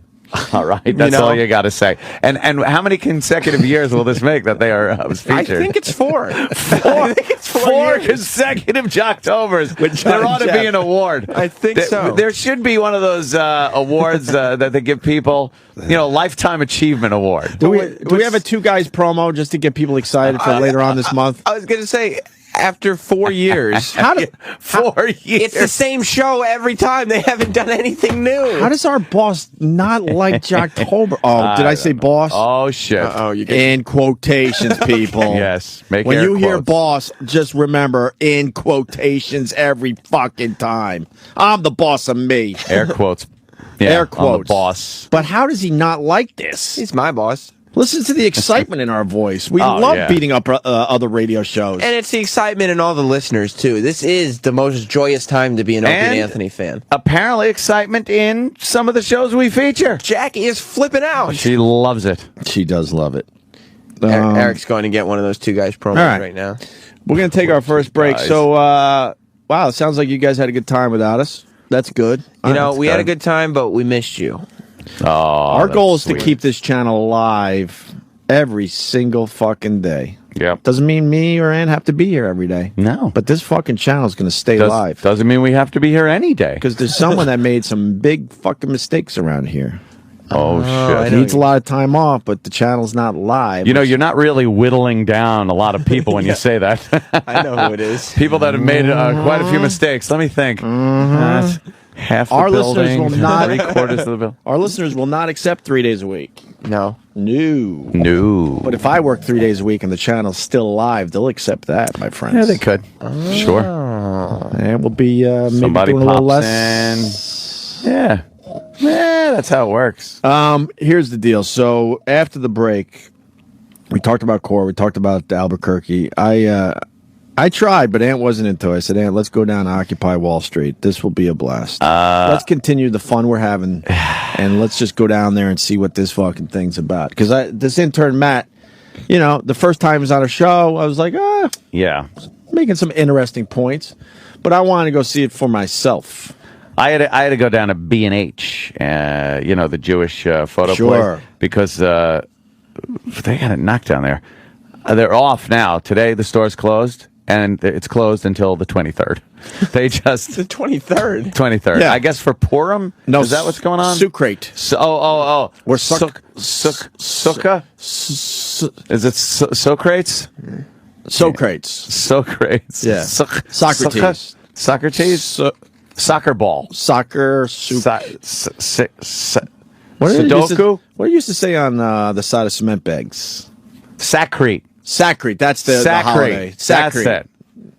C: All right, that's all you got to say. And how many consecutive years will this make that they are featured?
A: I think it's 4.
C: I think it's 4 consecutive Jocktobers. There ought to be an award.
A: I think so.
C: There should be one of those awards that they give people, Lifetime Achievement Award.
B: Do we have a 2 guys promo just to get people excited for later on this month?
A: I was going to say... After 4 years.
C: 4 years.
A: It's the same show every time. They haven't done anything new.
B: How does our boss not like Jocktober? Oh, did I say boss?
C: Oh, shit.
B: In quotations, people.
C: Yes.
B: When you hear boss, just remember in quotations every fucking time. I'm the boss of me.
C: Air quotes. Yeah,
B: air quotes.
C: I'm the boss.
B: But how does he not like this?
A: He's my boss.
B: Listen to the excitement in our voice. We love beating up other radio shows.
A: And it's the excitement in all the listeners, too. This is the most joyous time to be an Opie and Anthony fan.
C: Apparently excitement in some of the shows we feature.
A: Jackie is flipping out.
C: She loves it.
B: She does love it.
A: Eric's going to get one of those two guys promos right now.
B: We're going to take our first break. So, wow, it sounds like you guys had a good time without us. That's good.
A: You know, we had a good time, but we missed you.
C: Oh,
B: our goal is to keep this channel alive every single fucking day.
C: Yep.
B: Doesn't mean me or Ann have to be here every day.
C: No.
B: But this fucking channel is going to stay alive.
C: Doesn't mean we have to be here any day.
B: Because there's someone that made some big fucking mistakes around here.
C: Oh, shit.
B: He needs a lot of time off, but the channel's not live.
C: You know, you're not really whittling down a lot of people when you say that.
A: I know who it is.
C: People that have made quite a few mistakes. Let me think. Half the
B: listeners will not
C: 3/4 of the bill.
B: Our listeners will not accept 3 days a week.
A: No.
B: But if I work 3 days a week and the channel's still alive, they'll accept that, my friends.
C: Yeah, they could. Sure.
B: And we'll be maybe
C: somebody
B: doing a little
C: pops
B: less.
C: in. Yeah. Yeah, that's how it works.
B: Here's the deal. So after the break, we talked about Core. We talked about Albuquerque. I tried, but Ant wasn't into it. I said, Ant, let's go down to Occupy Wall Street. This will be a blast. Let's continue the fun we're having, and let's just go down there and see what this fucking thing's about. Because this intern, Matt, you know, the first time he was on a show, I was like,
C: yeah,
B: making some interesting points. But I wanted to go see it for myself.
C: I had to go down to B&H, you know, the Jewish photo place, because they got it knocked down there. They're off now. Today the store's closed, and it's closed until the 23rd. They just
A: the 23rd.
C: 23rd.
B: Yeah.
C: I guess for Purim.
B: No,
C: is that what's going on?
B: Sukkot.
C: We're
B: Sukkah.
C: Is it Socrates?
B: Socrates. Yeah. Socrates.
C: Socrates. Soccer ball.
B: Soccer.
C: Sudoku.
B: What do you used to say on the side of cement bags?
C: Sacrete.
B: Sacrete. That's the holiday.
C: That's it.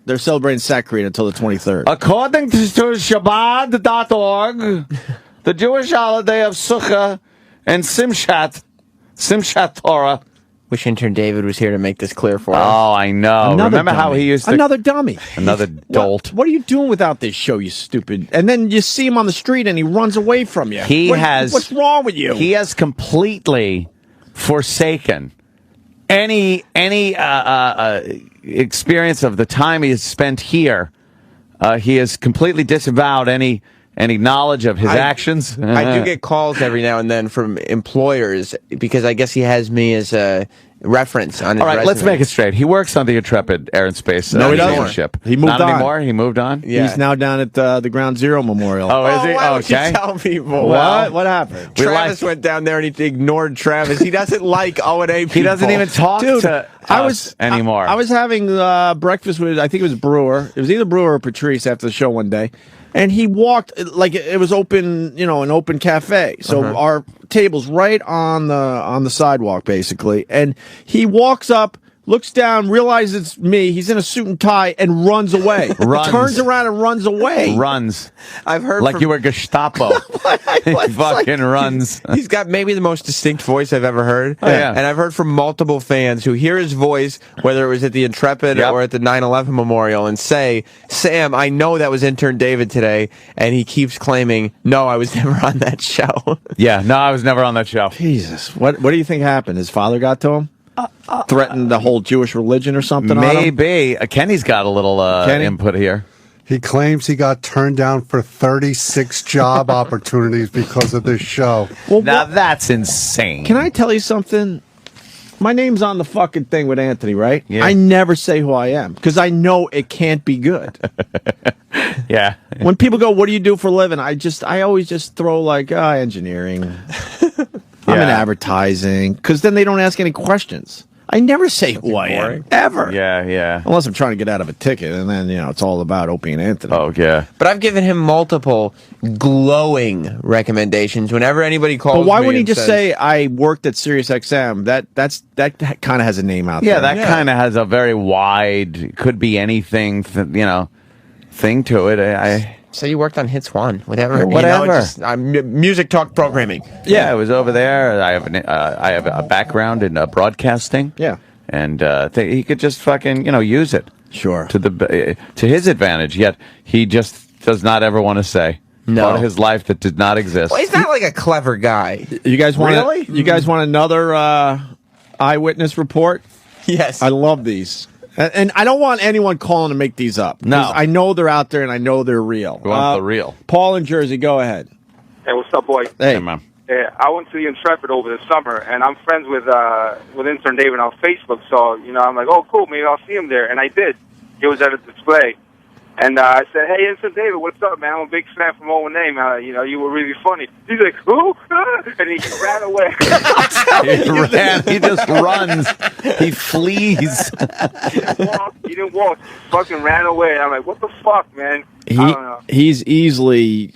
B: They're celebrating Sacrete until the 23rd.
C: According to Shabbat.org, the Jewish holiday of Sukkah and Simchat Torah.
A: Wish Intern David was here to make this clear for us.
C: Oh, I know. Remember how he used to...
B: Another dummy.
C: Another dolt.
B: What are you doing without this show, you stupid? And then you see him on the street and he runs away from you. What's wrong with you?
C: He has completely forsaken any experience of the time he has spent here. He has completely disavowed any knowledge of his actions.
A: I do get calls every now and then from employers because I guess he has me as a reference on his
C: All right,
A: resume.
C: let's make it straight. He works on the Intrepid Air and Space ship.
B: He moved
C: Not
B: on.
C: anymore? He moved on?
A: Yeah.
B: He's now down at the Ground Zero Memorial.
C: Oh, is he?
A: Why don't
C: Okay.
A: you tell people?
B: What happened?
A: Travis went down there and he ignored Travis. He doesn't like O&A people.
C: He doesn't even talk to us anymore.
B: I was having breakfast with, I think it was Brewer. It was either Brewer or Patrice after the show one day. And he walked like it was open, you know, an open cafe. So our table's right on the sidewalk, basically. And he walks up, looks down, realizes it's me. He's in a suit and tie and runs away. Turns around and runs away.
C: Runs.
A: I've heard
C: like you were Gestapo. He fucking runs.
A: He's got maybe the most distinct voice I've ever heard.
C: Oh, yeah.
A: And I've heard from multiple fans who hear his voice, whether it was at the Intrepid or at the 9/11 Memorial, and say, Sam, I know that was Intern David today. And he keeps claiming, no, I was never on that show.
C: Yeah, no, I was never on that show.
B: Jesus. What do you think happened? His father got to him? Threatened the whole Jewish religion or something?
C: Maybe. Kenny's got a little input here.
J: He claims he got turned down for 36 job opportunities because of this show.
B: Well,
C: now that's insane.
B: Can I tell you something? My name's on the fucking thing with Anthony, right?
C: Yeah.
B: I never say who I am because I know it can't be good.
C: Yeah.
B: When people go, what do you do for a living? I always just throw like, engineering. I'm in advertising, because then they don't ask any questions. I never say who I am, ever.
C: Yeah.
B: Unless I'm trying to get out of a ticket, and then, you know, it's all about Opie and Anthony.
C: Oh, yeah.
A: But I've given him multiple glowing recommendations whenever anybody calls me.
B: But why wouldn't he just say, I worked at SiriusXM? That kind of has a name out there.
C: Yeah, that kind of has a very wide, could be anything, thing to it.
A: So you worked on Hits One, whatever.
C: Whatever.
A: Music talk programming.
C: Yeah, I was over there. I have a background in broadcasting.
B: Yeah,
C: and he could just fucking use it.
B: Sure.
C: To his advantage. Yet he just does not ever want to say part of his life that did not exist.
A: Well, he's not like a clever guy.
B: You guys want
A: really?
B: You guys want another eyewitness report.
A: Yes.
B: I love these. And I don't want anyone calling to make these up.
C: No.
B: I know they're out there, and I know they're real.
C: We want the real.
B: Paul in Jersey, go ahead.
K: Hey, what's up, boy?
B: Hey,
C: man.
K: Yeah, I went to the Intrepid over the summer, and I'm friends with Intern David on Facebook. So, I'm like, oh, cool, maybe I'll see him there. And I did. He was at a display. And I said, hey, Intern David, what's up, man? I'm a big fan from O&A, man. You were really funny. He's like, who? And he ran away.
C: He just runs. He flees.
K: He didn't walk. He fucking ran away. I'm like, what the fuck, man? I don't know.
B: He's easily,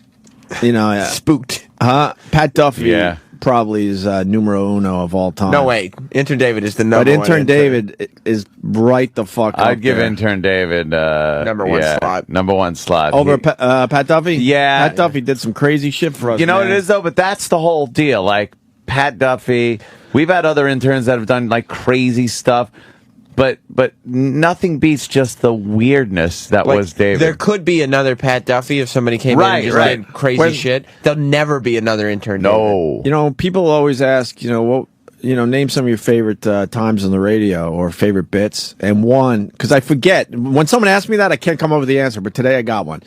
A: spooked.
B: Pat Duffy probably is numero uno of all time.
A: No, wait. Intern David is the number
B: But
A: one.
B: Intern David is right the fuck up
C: I'd give
B: there.
C: Intern David
A: number one slot.
C: Number one slot.
B: Over Pat Duffy?
C: Yeah.
B: Pat Duffy did some crazy shit for us.
C: You know
B: man.
C: what it is, though? But that's the whole deal. Like, Pat Duffy, we've had other interns that have done, like, crazy stuff. But nothing beats just the weirdness that was David.
A: There could be another Pat Duffy if somebody came in and just did crazy shit. There'll never be another Intern David.
B: People always ask, name some of your favorite times on the radio or favorite bits. And one, because I forget. When someone asks me that, I can't come up with the answer. But today I got one.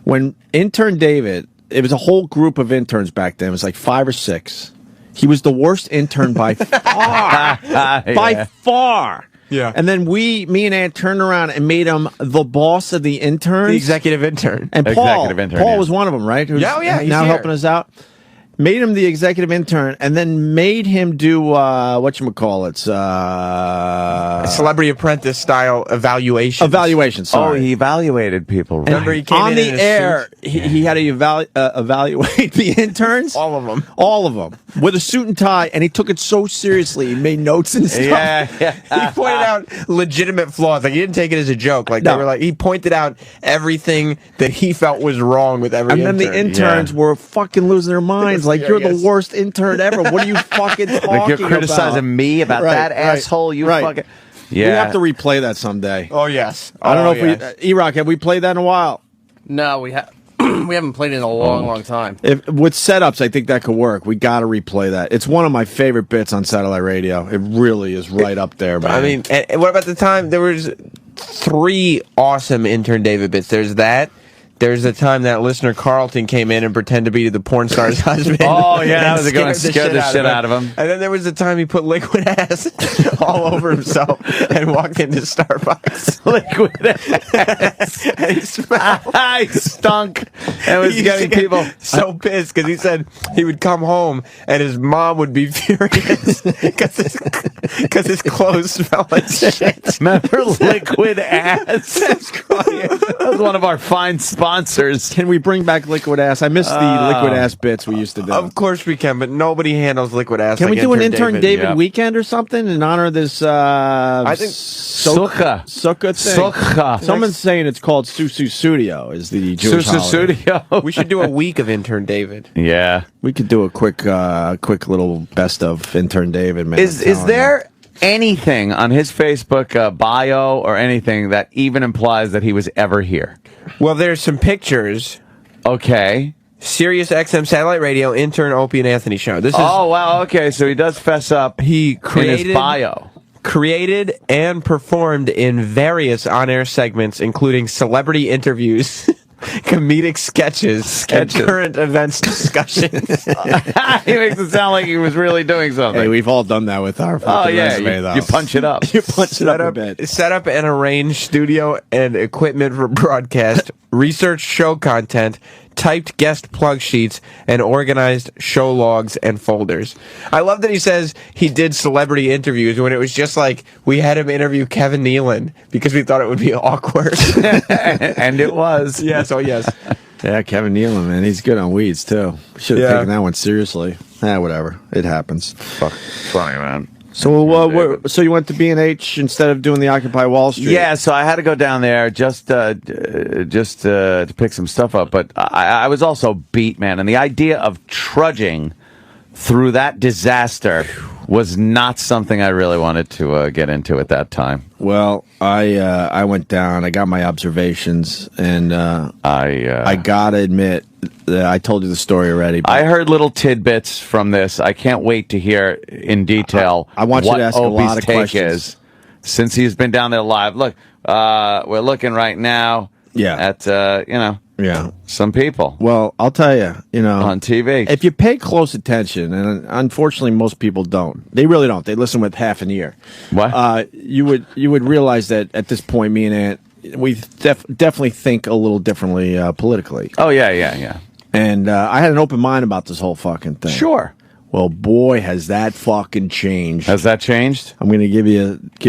B: When Intern David, it was a whole group of interns back then. It was like 5 or 6. He was the worst intern by far. By far.
A: Yeah.
B: And then me and Ann turned around and made him the boss of the interns.
A: The executive intern.
B: And Paul was one of them, right? Who's
A: he's
B: now
A: here.
B: helping us out. Made him the executive intern, and then made him do whatchamacallits,
A: Celebrity Apprentice style evaluation.
B: Sorry.
C: Oh, he evaluated people.
A: Remember, he came
B: on
A: in
B: the
A: in a
B: air.
A: suit?
B: He had to evaluate the interns,
A: all of them,
B: with a suit and tie, and he took it so seriously. He made notes and stuff.
C: Yeah.
A: He pointed out legitimate flaws. Like, he didn't take it as a joke. Like, they were like, he pointed out everything that he felt was wrong with every intern.
B: And then the interns were fucking losing their minds. Like, you're the worst intern ever. What are you fucking talking about?
C: Like, you're criticizing me about that asshole. You fucking. Yeah.
B: We have to replay that someday.
A: Oh, yes.
B: I don't know if E-Rock, have we played that in a while?
L: No, we haven't played it in a long time.
B: With setups, I think that could work. We got to replay that. It's one of my favorite bits on satellite radio. It really is right up there, man.
A: I mean, and what about the time? There was 3 awesome Intern David bits. There's that. There's the time that listener Carlton came in and pretended to be the porn star's husband.
C: Oh, yeah, that was going to scare the shit out of him.
A: And then there was the time he put liquid ass all over himself and walked into Starbucks.
C: Liquid ass.
A: And he smelled.
C: He stunk. And was getting people
A: so pissed because he said he would come home and his mom would be furious because his clothes smelled like shit.
C: Remember liquid ass? That was one of our fine sponsors.
B: Can we bring back liquid ass? I miss the liquid ass bits we used to do.
A: Of course we can, but nobody handles liquid ass.
B: Can
A: like
B: we do an Intern David
A: Yeah.
B: weekend or something in honor of this?
A: I think
C: Sukkah
B: thing.
C: Sukkah.
B: Someone's saying it's called Susu Studio. Is the Jewish holiday.
C: Studio.
A: We should do a week of Intern David.
C: Yeah,
B: we could do a quick little best of Intern David. Man,
C: is there anything on his Facebook bio or anything that even implies that he was ever here?
A: Well, there's some pictures.
C: Okay.
A: Sirius XM Satellite Radio Intern Opie and Anthony show. This is
C: wow. Okay, so he does fess up.
A: He created
C: in his bio.
A: Created and performed in various on-air segments, including celebrity interviews, comedic sketches, and current events discussions.
C: He makes it sound like he was really doing something.
B: Hey, we've all done that with our resume, though.
C: You punch it up.
B: You punch it up a bit.
A: Set up and arrange studio and equipment for broadcast, research show content, typed guest plug sheets, and organized show logs and folders. I love that he says he did celebrity interviews when it was just like we had him interview Kevin Nealon because we thought it would be awkward.
C: And it was.
A: Yes, oh yes.
B: Yeah, Kevin Nealon, man. He's good on weeds, too. Should have taken that one seriously. Whatever. It happens.
C: Funny, man.
B: So, so you went to B&H instead of doing the Occupy Wall Street?
C: Yeah, so I had to go down there just to pick some stuff up. But I was also beat, man. And the idea of trudging through that disaster was not something I really wanted to get into at that time.
B: Well, I went down. I got my observations, and I gotta admit, I told you the story already. But
C: I heard little tidbits from this. I can't wait to hear in detail.
B: I want you to ask
C: Opie's
B: a lot of
C: take
B: questions.
C: is, since he's been down there live. Look, we're looking right now. At some people.
B: Well, I'll tell you,
C: on TV.
B: If you pay close attention, and unfortunately most people don't, they really don't. They listen with half an ear.
C: What?
B: You would realize that at this point, me and Ant, we definitely think a little differently politically.
C: Oh yeah.
B: And I had an open mind about this whole fucking thing.
C: Sure.
B: Well, boy, has that fucking changed.
C: Has that changed?
B: I'm going to give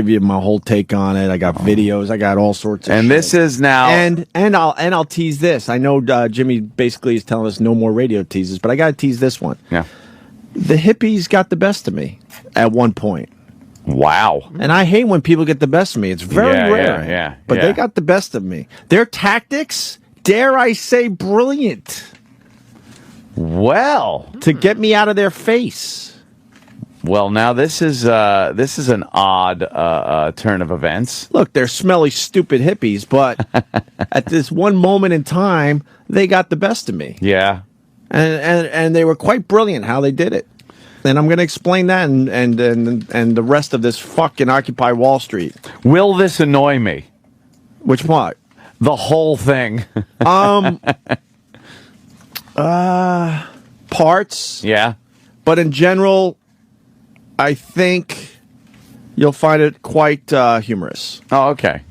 B: you my whole take on it. I got videos. I got all sorts of
C: shit. This is now...
B: And I'll tease this. I know Jimmy basically is telling us no more radio teases, but I got to tease this one.
C: Yeah.
B: The hippies got the best of me at one point.
C: Wow.
B: And I hate when people get the best of me. It's very rare.
C: Yeah.
B: But they got the best of me. Their tactics, dare I say, brilliant.
C: Well,
B: to get me out of their face.
C: Well, now this is an odd turn of events.
B: Look, they're smelly, stupid hippies, but at this one moment in time, they got the best of me.
C: Yeah,
B: and they were quite brilliant how they did it. And I'm going to explain that and the rest of this fucking Occupy Wall Street.
C: Will this annoy me?
B: Which part?
C: The whole thing.
B: Parts.
C: Yeah.
B: But in general, I think you'll find it quite humorous.
C: Oh, okay.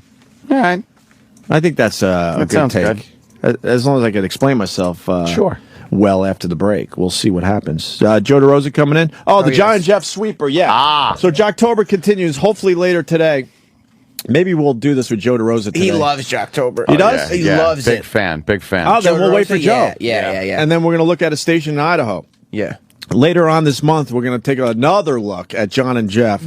C: All right.
B: I think that's a good take. Good. As long as I can explain myself
C: sure.
B: well after the break. We'll see what happens. Joe DeRosa coming in. Oh, the John and Jeff sweeper, yeah. So Jocktober continues, hopefully later today. Maybe we'll do this with Joe DeRosa today.
A: He loves Jocktober.
B: He does?
A: He loves
C: big
A: it.
C: Big fan.
B: Oh, then we'll wait for Joe.
A: Yeah.
B: And then we're going to look at a station in Idaho.
A: Yeah.
B: Later on this month, we're going to take another look at John and Jeff.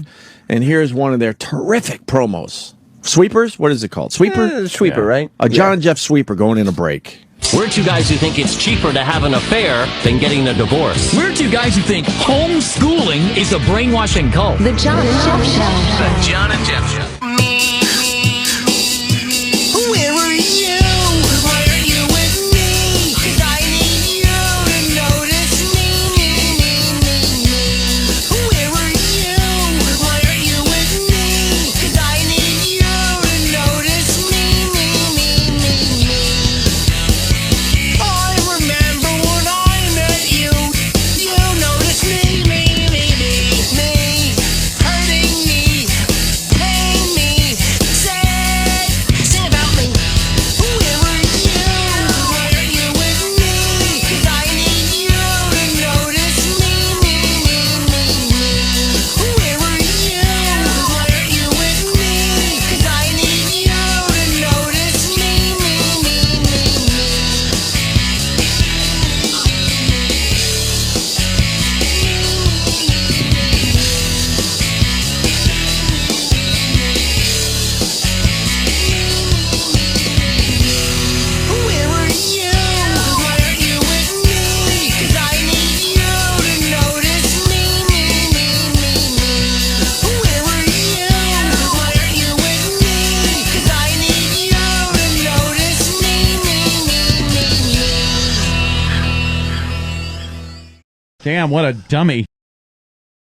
B: And here's one of their terrific promos. Sweepers? What is it called? Sweeper?
A: Sweeper, right?
B: A John and Jeff sweeper going in a break.
M: We're two guys who think it's cheaper to have an affair than getting a divorce.
N: We're two guys who think homeschooling is a brainwashing cult.
O: The John and Jeff Show.
N: The John and Jeff Show.
G: Damn, what a dummy.